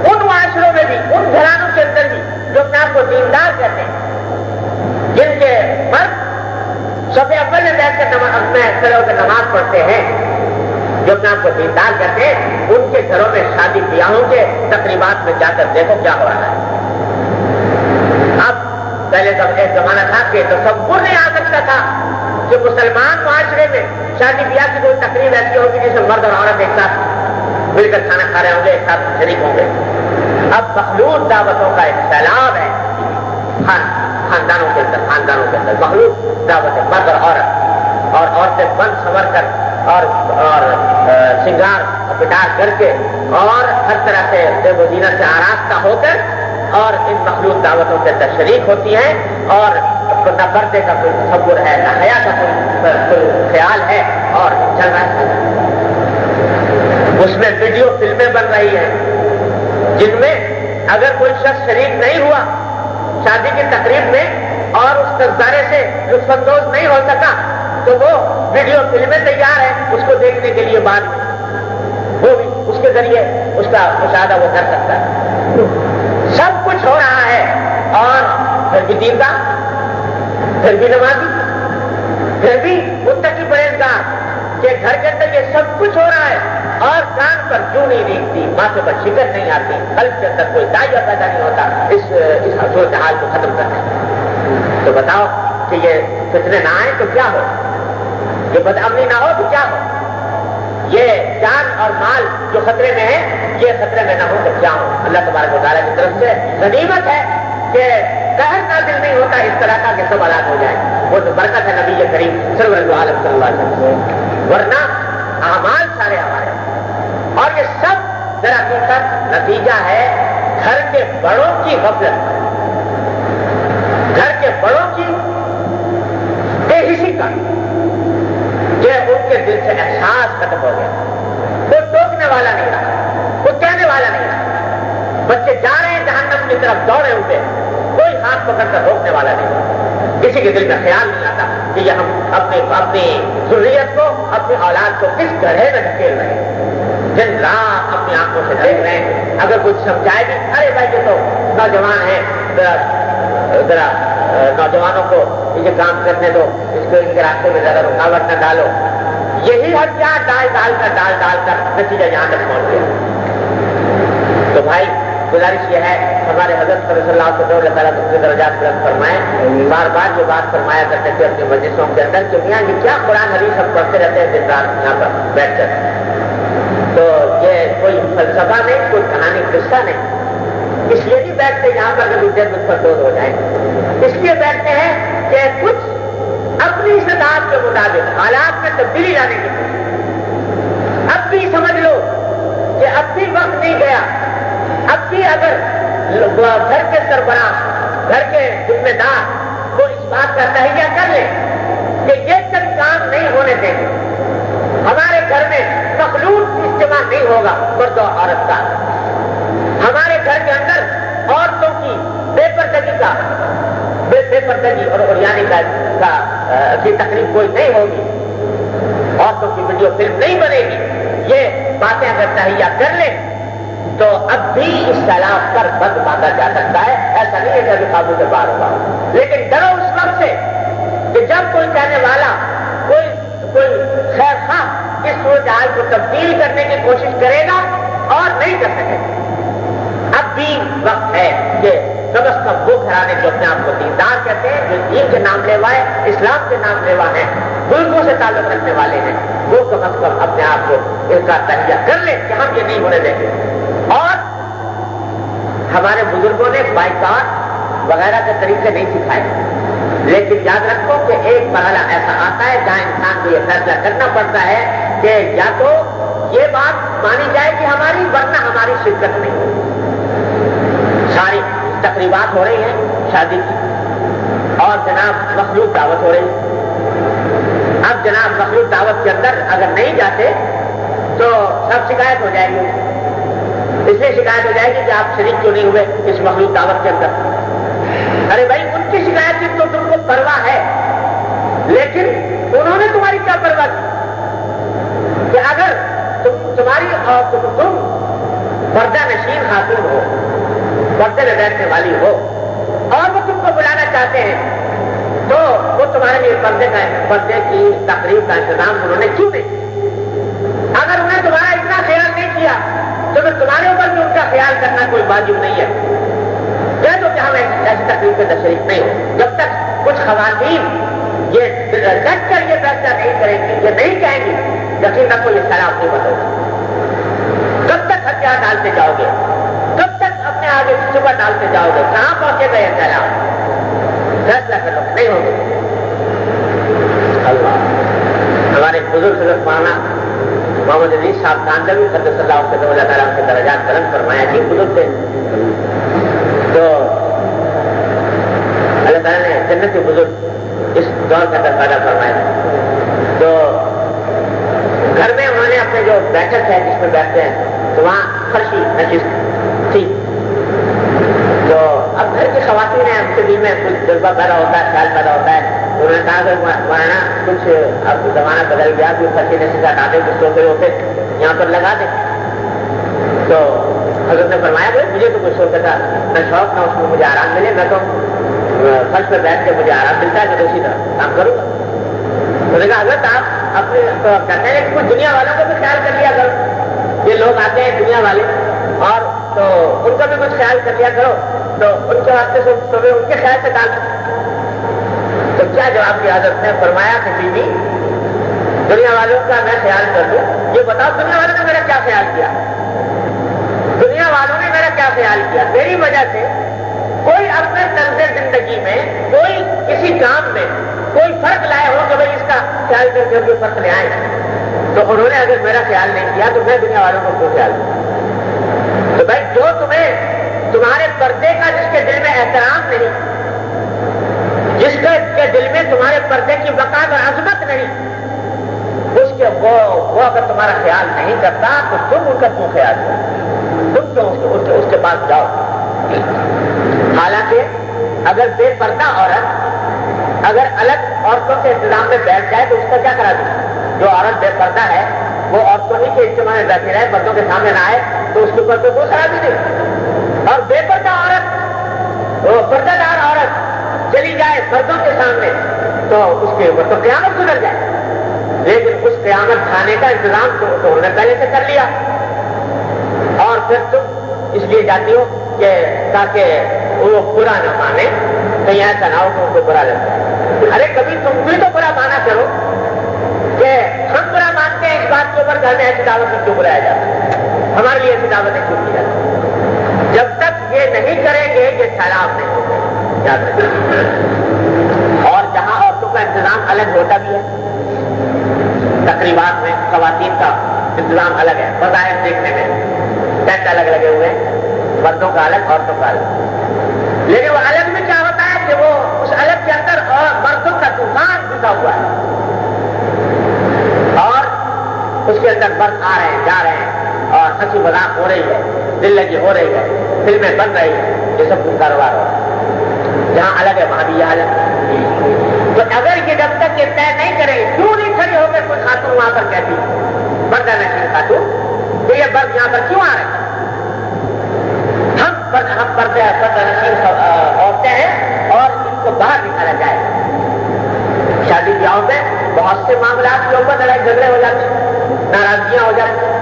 [SPEAKER 2] ان معاشروں میں بھی، ان گھرانوں کے اندر بھی جو اپنے آپ کو دیندار کہتے ہیں، جن کے مرد صف اول میں بیٹھ کر کھڑے ہو کر نماز پڑھتے ہیں، جو اپنے آپ کو دیندار کہتے ہیں، ان کے گھروں میں شادی بیاہوں کے تقریبات میں جا کر دیکھو کیا ہو رہا ہے۔ اب پہلے تو ایک زمانہ تھا کہ تصور نہیں آ سکتا تھا کہ مسلمان معاشرے میں شادی بیاہ کی کوئی تقریب ایسی ہوگی جس میں مرد اور عورت ایک ساتھ مل کر کھانا کھا رہے ہوں گے، ایک ساتھ شریک ہوں گے۔ اب مخلوط دعوتوں کا ایک سیلاب ہے خاندانوں کے اندر مخلوط دعوت ہے، مرد اور عورت، اور عورتیں بند سنور کر اور سنگار پٹار کر کے اور ہر طرح سے دیو و زینت سے آراستہ ہو کر اور ان مخلوط دعوتوں کے اندر شریک ہوتی ہیں، اور نہ پردے کا کوئی تصور ہے، نہ حیا کا کوئی خیال ہے، اور چل رہا ہے۔ اس میں ویڈیو فلمیں بن رہی ہیں جن میں اگر کوئی شخص شریک نہیں ہوا شادی کی تقریب میں اور اس نظارے سے لطف اندوز نہیں ہو سکا تو وہ ویڈیو فلمیں تیار ہیں اس کو دیکھنے کے لیے، بعد میں وہ بھی اس کے ذریعے اس کا مشاہدہ وہ کر سکتا ہے۔ سب کچھ ہو رہا ہے، اور پھر بھی دیندار، پھر بھی نمازی، پھر بھی متقی پرہیزگار، کہ گھر کے اندر یہ سب کچھ ہو رہا ہے اور کان پر کیوں نہیں ریگتی، ماتھے پر شکر نہیں آتی، قلب کے اندر کوئی دائیا پیدا نہیں ہوتا اس صورتحال کو ختم کرنے۔ تو بتاؤ کہ یہ فتنے نہ آئے تو کیا ہو، یہ بدامنی نہ ہو تو کیا ہو، یہ جان اور مال جو خطرے میں ہے یہ خطرے میں نہ ہو تو کیا ہو۔ اللہ تبارک و تعالیٰ کی طرف سے غنیمت ہے کہ قہر نازل نہیں ہوتا اس طرح کا کہ سب ہلاک ہو جائے، وہ تو برکت ہے نبی کریم سرور عالم صلی اللہ علیہ وسلم، ورنہ اعمال سارے ہمارے، اور یہ سب در حقیقت نتیجہ ہے گھر کے بڑوں کی غفلت، گھر کے بڑوں کی بے حسی کا، کہ ان کے دل سے احساس ختم ہو گیا، کوئی ٹوکنے والا نہیں رہا، کوئی کہنے والا نہیں رہا، بچے جا رہے ہیں جہنم کی طرف دوڑے ہوئے، کوئی ہاتھ پکڑ کر روکنے والا نہیں، کسی کے دل میں خیال نہیں آتا کہ یہ ہم اپنی ضروریت کو، اپنی اولاد کو کس گڑھے میں دھکیل رہے ہیں، دن رات اپنی آنکھوں سے دیکھ رہے ہیں، اگر کچھ سمجھائے بھی ارے بھائی یہ تو نوجوان ہیں، ذرا نوجوانوں کو یہ کام کرنے دو، اس کو ان کے راستے میں زیادہ رکاوٹ نہ ڈالو، یہی ہتھیار ڈال کر نتیجہ یہاں تک پہنچ گیا۔ تو بھائی گزارش یہ ہے ہمارے حضرت صلی اللہ علیہ وسلم اللہ تعالیٰ اپنے درجات بلند فرمائیں، بار بار یہ بات فرمایا کرتے تھے اپنی مجلسوں کے اندر کہ میاں یہ کیا قرآن حدیث ہم پڑھتے رہتے ہیں دن رات یہاں پر بیٹھ کر، تو یہ کوئی فلسفہ نہیں، کوئی کہانی قصہ نہیں، اس لیے نہیں بیٹھتے یہاں پر کبھی دیر متفردوز ہو جائیں، اس لیے بیٹھتے ہیں کہ کچھ اپنی استطاعت کے مطابق حالات میں تبدیلی لانے کی کوشش۔ اب بھی سمجھ لو کہ اب بھی وقت نہیں گیا، اب بھی اگر گھر کے سربراہ، گھر کے ذمہ دار کو اس بات کا تہیہ کر لیں کہ یہ چند کام نہیں ہونے دیں گے، ہمارے گھر میں مخلوط اجتماع نہیں ہوگا مرد و عورت کا، ہمارے گھر کے اندر عورتوں کی بے پردگی اور عریانی کی تقریب کوئی نہیں ہوگی، عورتوں کی ویڈیو فلم نہیں بنے گی، یہ باتیں اگر تہیہ کر لیں تو اب بھی اس سیلاب پر بند باندھا جا سکتا ہے۔ ایسا نہیں ہے کہ ابھی قابو سے باہر ہوگا، لیکن ڈرو اس وقت سے کہ جب کوئی کہنے والا، کوئی خیر خواہ اس صورتحال کو تبدیل کرنے کی کوشش کرے گا اور نہیں کر سکے گا، اب بھی وقت ہے کہ کم از کم وہ گھرانے جو اپنے آپ کو دیندار کہتے ہیں، جو دین کے نام لیوا ہے، اسلام کے نام لیوا ہے، ملکوں سے تعلق رکھنے والے ہیں، وہ کم از کم اپنے آپ کو ان کا تہیہ کر لیں کہ ہم یہ نہیں ہونے دیں گے۔ اور ہمارے بزرگوں نے بائیکاٹ وغیرہ کے طریقے نہیں سکھائے، لیکن یاد رکھو کہ ایک مرحلہ ایسا آتا ہے جہاں انسان کو یہ فیصلہ کرنا پڑتا ہے کہ یا تو یہ بات مانی جائے کہ ہماری، ورنہ ہماری شرکت نہیں ہوگی۔ ساری تقریبات ہو رہی ہیں شادی کی، اور جناب مخلوط دعوت ہو رہی ہے، اب جناب مخلوط دعوت کے اندر اگر نہیں جاتے تو سب شکایت ہو جائے گی، اس لیے شکایت ہو جائے گی کہ آپ شریک کیوں نہیں ہوئے اس مخلوط دعوت کے اندر۔ ارے بھائی ان کی شکایت کی تو تم کو پرواہ ہے، لیکن انہوں نے تمہاری کیا پرواہ کی کہ اگر تمہاری اور تم پردہ نشین خاتون ہو، پردے میں بیٹھنے والی ہو، اور وہ تم کو بلانا چاہتے ہیں تو وہ تمہارے لیے پردے کی تقریب کا انتظام انہوں نے کیوں نہیں؟ اگر انہیں تمہارا اتنا خیال نہیں کیا تو پھر تمہارے اوپر بھی ان کا خیال کرنا کوئی واجب نہیں ہے. کہہ دو کہ ہم ایسی تقریب میں تشریف نہیں ہو. جب تک کچھ خواتین یہ ڈٹ کر یہ فیصلہ نہیں کریں گی، یہ نہیں کہیں گی، یقین رکھو یہ سیلاب نہیں بدلے. کب تک ہتھیار ڈالتے جاؤ گے؟ کب تک اپنے آگے صبح ڈالتے جاؤ گے؟ کہاں پہنچے گئے یہ سیلاب؟ فیصلہ کر لو، نہیں ہوگے. اللہ ہمارے بزرگ مانا محمد عزیز صاحب کاندوی قدس اللہ سے اللہ تعالیٰ کے درجات بلند فرمایا کہ بزرگ تھے تو اللہ تعالیٰ نے جنت کے بزرگ اس دور کا پیدا فرمایا. تو گھر میں انہوں نے اپنے جو بیٹھک ہے جس میں بیٹھتے ہیں تو وہاں فرشی نشست تھی. تو اب گھر کی خواتین ہیں، ان کے دل میں کچھ جذبہ پیدا ہوتا ہے، خیال پیدا ہوتا ہے. انہوں نے کہا کہ مولانا کچھ اب زمانہ بدل گیا، کوئی فرشی نشست ہٹا دیں، کچھ سوفے ہوتے یہاں پر لگا دیں. تو حضرت نے فرمایا کہ مجھے تو کچھ سوچا تھا نہ شوق نہ اس میں مجھے آرام ملے، میں تو فرش پہ بیٹھ کے مجھے آرام ملتا ہے، میں تو اسی طرح کام کروں گا. تو نے کہا حضرت آپ اپنے کرتے ہیں لیکن کچھ دنیا والوں کو بھی خیال کر لیا کرو. یہ لوگ آتے ہیں دنیا والے اور تو ان کا بھی کچھ خیال کر لیا کرو. تو ان کے واسطے سے صبح ان کے خیال سے ڈال. تو کیا جواب دیا حضرت نے؟ فرمایا کہ بیوی دنیا والوں کا میں خیال کر لوں، یہ بتاؤ دنیا والوں نے میرا کیا خیال کیا؟ دنیا والوں نے میرا کیا خیال کیا؟ میری وجہ سے کوئی اپنے طرز زندگی میں کوئی کسی کام میں کوئی فرق لائے ہو کہ بھائی اس کا خیال کر کے کوئی فرق لے آئے، تو انہوں نے اگر میرا خیال نہیں کیا تو میں دنیا والوں کو کیوں خیال کروں؟ تو بھائی جو تمہیں تمہارے پردے کا جس کے دل میں احترام نہیں، جس کے دل میں تمہارے پردے کی وقار اور عظمت نہیں، اس کے وہ اگر تمہارا خیال نہیں کرتا تو تم ان کا کیوں خیال کرو؟ تم تو اس کے پاس جاؤ. حالانکہ اگر بے پردہ عورت اگر الگ عورتوں کے انتظام میں بیٹھ جائے تو اس کا کیا کرا دیں؟ جو عورت بے پردہ ہے وہ عورتوں ہی کے اجتماع میں بیٹھے رہے، مردوں کے سامنے نہ آئے تو اس کے اوپر کوئی خرابی نہیں. اور بے پردہ عورت، وہ پردہ دار عورت چلی جائے مردوں کے سامنے تو اس کے اوپر تو قیامت گزر جائے. لیکن اس قیامت کھانے کا انتظام تو انہوں نے پہلے سے کر لیا، اور پھر تم اس لیے جاتی ہو کہ تاکہ وہ برا نہ مانے، کہیں ایسا نہ ہو کہ ان کو برا لگتا ہے. ارے کبھی تم بھی تو برا مانا کرو کہ ہم برا مانتے ہیں اس بات کے اوپر گھر میں ایسی دعوت میں کیوں بلایا جاتا ہے، ہمارے لیے ایسی دعوتیں کیوں کی جاتی؟ جب تک یہ نہیں کریں گے یہ سیلاب نہیں ہوگا، یاد رکھیں. اور جہاں عورتوں کا انتظام الگ ہوتا بھی ہے، تقریبات میں خواتین کا انتظام الگ ہے، بظاہر دیکھنے میں ٹینٹ الگ لگے ہوئے ہیں، مردوں کا الگ عورتوں کا الگ، لیکن وہ الگ میں کیا ہوتا ہے کہ وہ اس الگ کے اندر اور مردوں کا طوفان گھسا ہوا ہے، اور اس کے اندر مرد آ رہے ہیں جا رہے ہیں اور ہنسی مذاق ہو رہی ہے، دل لگی ہو رہی ہے، فلمیں بن رہی ہیں، یہ سب کچھ کاروبار ہو رہا ہے. جہاں الگ ہے وہاں بھی یہ حالت. تو اگر یہ جب تک یہ طے نہیں کرے، کیوں نہیں کھڑی ہو گئے کوئی خاتون وہاں پر کہتی پردہ نشین خاتون کہ یہ مرد یہاں پر کیوں آ رہے ہیں؟ ہم پردہ نشین عورتیں ہیں اور ان کو باہر نکالا جائے. شادی بیاہوں میں بہت سے معاملات کے اوپر لڑائی جھگڑے ہو جاتے ہیں، ناراضگیاں ہو جاتی ہیں.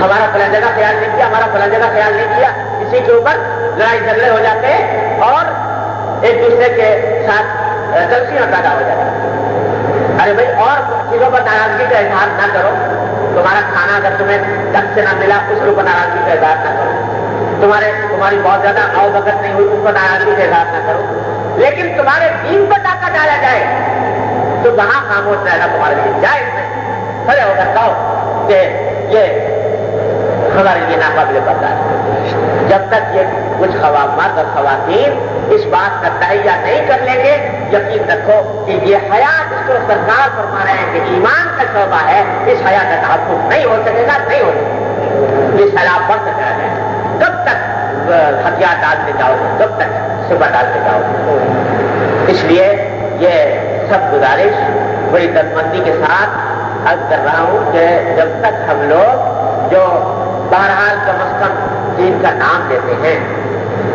[SPEAKER 2] ہمارا فلاں جگہ خیال نہیں کیا، ہمارا فلاں جگہ خیال نہیں کیا، اسی کے اوپر لڑائی جھگڑے ہو جاتے ہیں اور ایک دوسرے کے ساتھ غلطیاں پیدا ہو جاتی ہیں. ارے بھائی اور چیزوں پر ناراضگی کا اظہار نہ کرو. تمہارا کھانا اگر تمہیں ڈھنگ سے نہ ملا اس کے اوپر ناراضگی کا اظہار نہ کرو. تمہاری بہت زیادہ آؤ بھگت نہیں ہوئی اس پر ناراضگی کا اظہار نہ کرو. لیکن تمہارے دین پر ڈاکہ ڈالا جائے تو وہاں خاموش رہنا تمہارے لیے جائز نہیں. کھڑے ہو کر کہو کہ یہ ہمارے لیے ناقابل برداشت ہے. جب تک یہ کچھ مرد اور خواتین اس بات کا تہیہ نہیں کر لیں گے، یقین رکھو کہ یہ حیا جس کو سرکار فرما رہے ہیں کہ ایمان کا شعبہ ہے، اس حیا کا تحفظ نہیں ہو سکے گا، نہیں ہو سکے گا. یہ سیلاب بڑھ سکتا ہے. کب تک ہتھیار ڈالتے جاؤ گے، کب تک صبح ڈالتے جاؤ گے؟ اس لیے یہ سب گزارش بڑی دردمندی کے ساتھ عرض کر رہا ہوں کہ جب تک ہم لوگ جو بہرحال کم از کم دین کا نام دیتے ہیں،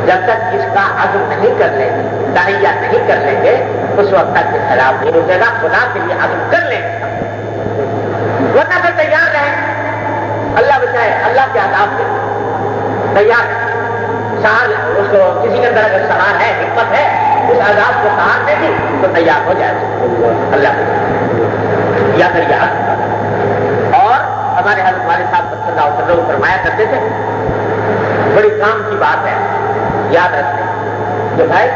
[SPEAKER 2] جب تک اس کا عزم نہیں کر لیں گے، تہیہ نہیں کر لیں گے، اس وقت تک کے خلاف نہیں رکے گا. خدا کے لیے عزم کر لیں گے، ورنہ پھر تیار رہیں. اللہ بچائے، اللہ کے عذاب سے تیار سہار. اس کو کسی کے اندر اگر سہار ہے، حکمت ہے، اس عذاب کو سہار دے گی تو تیار ہو جائے گا. اللہ کے یا پھر یاد. اور ہمارے حضرت والد صاحب صلی اللہ علیہ وسلم فرمایا کرتے تھے، بڑی کام کی بات ہے، یاد رکھتے کہ بھائی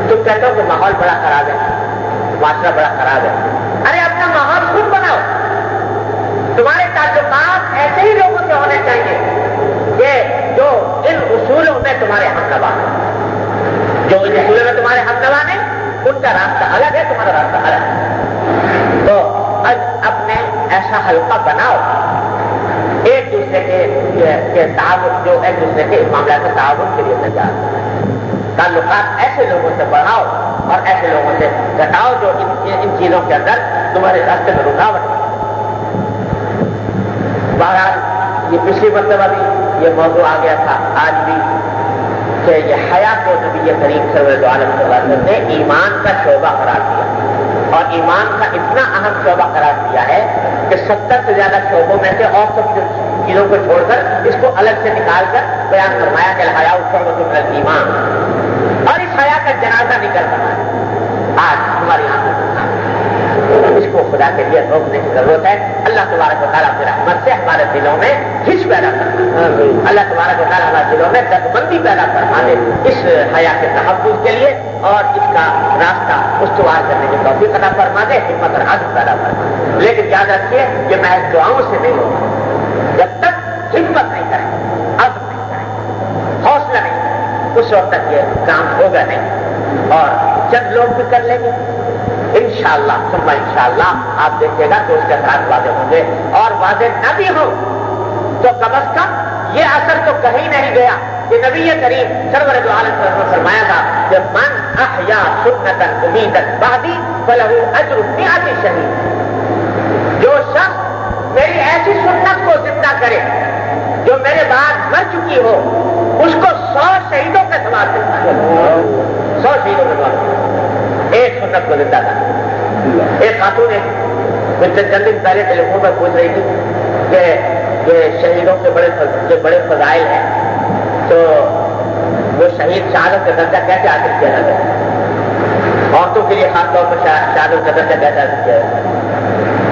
[SPEAKER 2] تم کہتے ہو کہ ماحول بڑا خراب ہے، معاشرہ بڑا خراب ہے. ارے اپنا ماحول خود بناؤ. تمہارے تعلقات ایسے ہی لوگوں سے ہونے چاہیے کہ جو ان اصولوں میں تمہارے ہمنوا ہیں، جو ان اصولوں میں تمہارے ہمنوا ہیں، ان کا راستہ الگ ہے، تمہارا راستہ الگ ہے. تو اپنے ایسا حلقہ بناؤ، ایک دوسرے کے تعاون، جو ایک دوسرے کے معاملات میں تعاون کے لیے تیار. تعلقات ایسے لوگوں سے بڑھاؤ اور ایسے لوگوں سے گھٹاؤ جو ان چیزوں کے اندر تمہارے راستے میں رکاوٹ ہے. بہرحال یہ پچھلی مرتبہ بھی یہ موضوع آ گیا تھا، آج بھی، کہ یہ حیا کو نبی کریم صلی اللہ علیہ وسلم نے ایمان کا شعبہ قرار دیا، اور ایمان کا اتنا اہم شعبہ قرار دیا ہے کہ 70 سے زیادہ شعبوں میں سے اور سب چیزوں کو چھوڑ کر اس کو الگ سے نکال کر بیان فرمایا کہ الحیا شعبۃ من الایمان. اور اس حیا کا جنازہ نکل رہا ہے آج ہماری آنکھوں کے سامنے. اس کو خدا کے لیے روکنے کی ضرورت ہے. اللہ تبارک و تعالیٰ کی رحمت سے ہمارے دلوں میں ہچ پیدا کرنا. اللہ تبارک و تعالیٰ ہمارے دلوں میں دردمندی پیدا کرنا دے اس حیا کے تحفظ کے لیے، اور اس کا راستہ استوار کرنے کی توفیق عطا فرما دے، ہمت اور عزم پیدا فرما. لیکن یاد رکھیے یہ محض دعاؤں سے نہیں ہوگا. جب تک ہمت نہیں کریں، عزم نہیں کریں، حوصلہ نہیں کریں، اس وقت تک یہ کام ہوگا نہیں. اور چند لوگ بھی کر لیں گے انشاءاللہ، ثم انشاءاللہ آپ دیکھیے گا کہ اس کے اثرات واضح ہوں گے. اور واضح نہ بھی ہو تو کم از کم یہ اثر تو کہیں نہیں گیا کہ نبی کریم سرور دو عالم صلی اللہ علیہ وسلم نے فرمایا تھا کہ من احیا سنتا امیدا بعدی فلہ اجر 100 شہید. جو شخص میری ایسی سنت کو زندہ کرے جو میرے بعد مر چکی ہو، اس کو 100 شہیدوں کا ثواب ملتا ہے. 100 شہیدوں کا ثواب، ایک سنت کو زندہ کرنا. ایک خاتون ہے مجھ سے چند دن پہلے ٹیلی فون پر پوچھ رہی تھی کہ یہ شہیدوں کے بڑے فضائل ہیں، تو وہ شہید شہادت کا درجہ کیسے حاصل کیا جاتا ہے، عورتوں کے لیے خاص طور پر شہادت کا درجہ کیسے حاصل کیا جاتا ہے.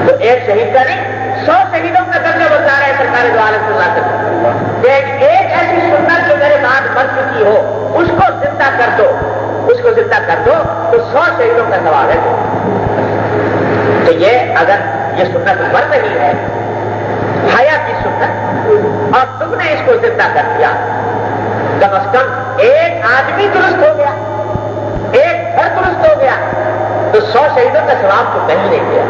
[SPEAKER 2] تو ایک شہید کا نہیں، 100 شہیدوں کا درجہ بتا رہے ہیں سرکار دو عالم صلی اللہ علیہ وسلم. ایک ایسی سنت جو میرے بعد مر چکی ہو اس کو زندہ کر دو، اس کو زندہ کر دو تو 100 شہیدوں کا ثواب ہے. تو یہ اگر یہ سنت مر رہی ہے، حیا کی سنت، اور تم نے اس کو زندہ کر دیا، کم از کم ایک آدمی درست ہو گیا، ایک گھر درست ہو گیا، تو 100 شہیدوں کا ثواب تو کہیں نہیں گیا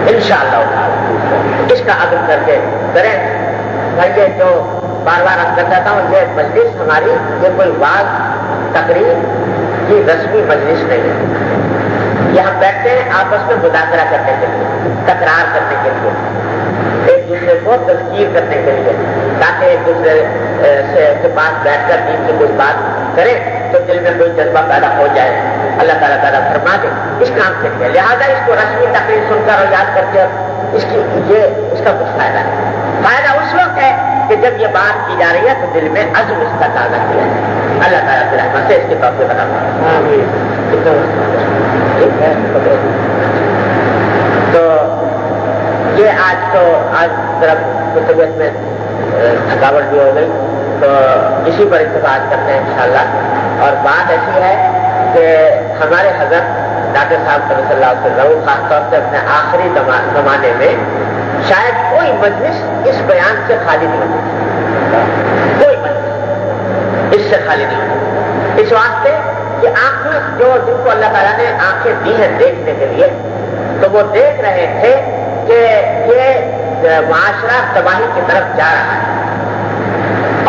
[SPEAKER 2] انشاءاللہ تعالی. اس کا عزم کر کے کریں. بھائی جو بار بار عرض کرتا تھا ہوں، یہ مجلس ہماری یہ کوئی واز تقریر کی رسمی مجلس نہیں ہے. یہ ہم بیٹھتے ہیں آپس میں مذاکرہ کرنے کے لیے، تکرار کرنے کے لیے، ایک دوسرے کو تذکیر کرنے کے لیے، تاکہ ایک دوسرے کے پاس بیٹھ کر دین کی کوئی بات کریں تو دل میں کوئی جذبہ پیدا ہو جائے. اللہ تعالیٰ تعالیٰ فرما دے اس کام کے لیے. لہٰذا اس کو رسمی تقریر سن کر اور یاد کر کے اس کا کچھ فائدہ ہے. فائدہ اس وقت ہے کہ جب یہ بات کی جا رہی ہے تو دل میں عزم اس کا تازہ کیا ہے. اللہ تعالیٰ کی رحمت سے اس کے توفیق عطا فرمائے. تو یہ آج طرف طبیعت میں تھکاوٹ بھی ہو گئی، تو اسی پر اتفاق کرتے ہیں انشاءاللہ. اور بات ایسی ہے کہ ہمارے حضرت ڈاکٹر صاحب صلی اللہ علیہ وسلم خاص طور سے اپنے آخری زمانے میں شاید کوئی مجلس اس بیان سے خالی نہیں ہوتی، کوئی مجلس اس سے خالی نہیں ہوتی. اس واسطے کہ آنکھیں جن کو اللہ تعالیٰ نے آنکھیں دی ہیں دیکھنے کے لیے، تو وہ دیکھ رہے تھے کہ یہ معاشرہ تباہی کی طرف جا رہا ہے،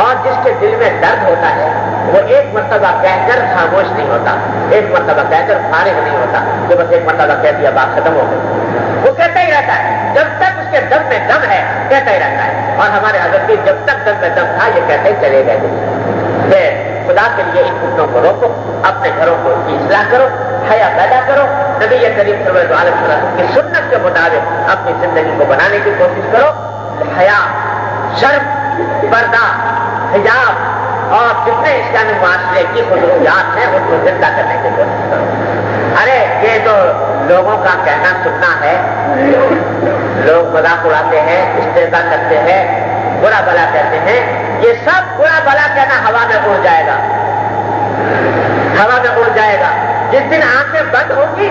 [SPEAKER 2] اور جس کے دل میں درد ہوتا ہے وہ ایک مرتبہ کہہ کر خاموش نہیں ہوتا، ایک مرتبہ کہہ کر فارغ نہیں ہوتا کہ بس ایک مرتبہ کہہ دیا بات ختم ہو گئی. وہ کہتا ہی رہتا ہے، جب تک اس کے دم میں دم ہے کہتا ہی رہتا ہے. اور ہمارے حضرت بھی جب تک دم میں دم تھا یہ کہتے ہی چلے گئے کہ خدا کے لیے ان فتنوں کو روکو، اپنے گھروں کو کی اصلاح کرو، حیا پیدا کرو، نبی کریم صلی اللہ علیہ وسلم کی سنت کے مطابق اپنی زندگی کو بنانے کی کوشش کرو. حیا، شرم، پردہ، حجاب اور جتنے اسلامی معاشرے کی خصوصیات ہیں ان کو زندہ کرنے کی کوشش کرو. ارے یہ تو لوگوں کا کہنا سننا ہے، لوگ مذاق اڑاتے ہیں، استہزاء کرتے ہیں، برا بلا کہتے ہیں، یہ سب برا بلا کہنا ہوا میں اڑ جائے گا، ہوا میں اڑ جائے گا. جس دن آنکھیں بند ہوں گی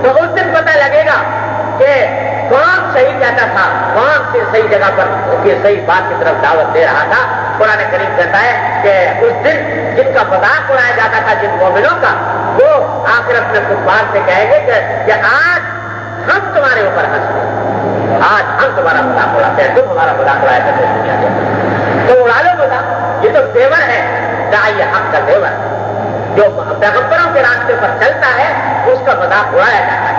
[SPEAKER 2] تو اس دن پتہ لگے گا کہ کون صحیح کہتا تھا، کون سی صحیح جگہ پر صحیح بات کی طرف دعوت دے رہا تھا. قرآن کریم کہتا ہے کہ اس دن جن کا مذاق اڑایا جاتا تھا جن مومنوں کا، وہ آخرت میں کفار سے کہیں گے کہ آج ہم تمہارے اوپر ہنس رہے، آج ہم تمہارا مذاق اڑاتے ہیں، تم ہمارا مذاق اڑایا کرتے دنیا کے، تو اڑا لو مذاق. یہ تو زیور ہے، داعی حق کا زیور جو پیغمبروں کے راستے پر چلتا ہے اس کا مذاق اڑایا جاتا ہے،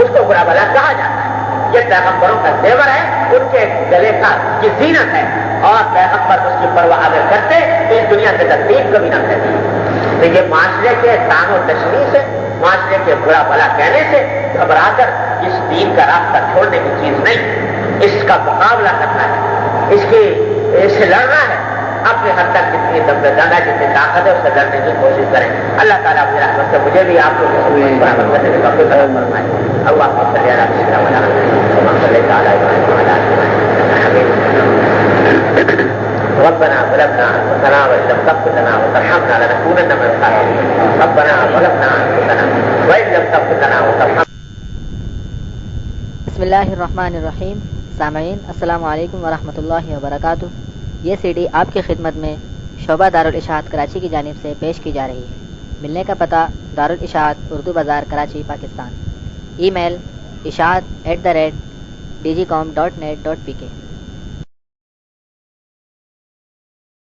[SPEAKER 2] اس کو برا بلا کہا جاتا ہے. یہ پیغمبروں کا زیور ہے، ان کے گلے کا کی زینت ہے، اور پیغمبر اس کی پرواہ اگر کرتے تو اس دنیا سے تکلیف کبھی نہ کرتی. تو یہ معاشرے کے تان و تشریح سے، معاشرے کے برا بلا کہنے سے گھبرا کر اس دین کا راستہ چھوڑنے کی چیز نہیں، اس کا مقابلہ کرنا ہے، اس سے لڑنا ہے. اپنے حد تک جتنی دمدانہ جتنی طاقت ہے اس سے لڑنے کی کوشش کریں. اللہ تعالیٰ اپنی رحمت سے مجھے بھی آپ کو برابر کرنے کا کوئی طرح فرمائے. اللہ کو صلی اللہ علیہ وسلم. ربنا ظلمنا انفسنا وان لم تغفر لنا وترحمنا لنكونن من الخاسرين. ربنا ظلمنا انفسنا وان لم تغفر لنا وترحمنا.
[SPEAKER 1] بسم اللہ الرحمن الرحیم. سامعین السلام علیکم ورحمۃ اللہ وبرکاتہ. یہ سی ڈی آپ کی خدمت میں شعبہ دارالاشاعت کراچی کی جانب سے پیش کی جا رہی ہے. ملنے کا پتہ دارالاشاعت اردو بازار کراچی پاکستان. ای میل اشاعت@dgcom.net.pk.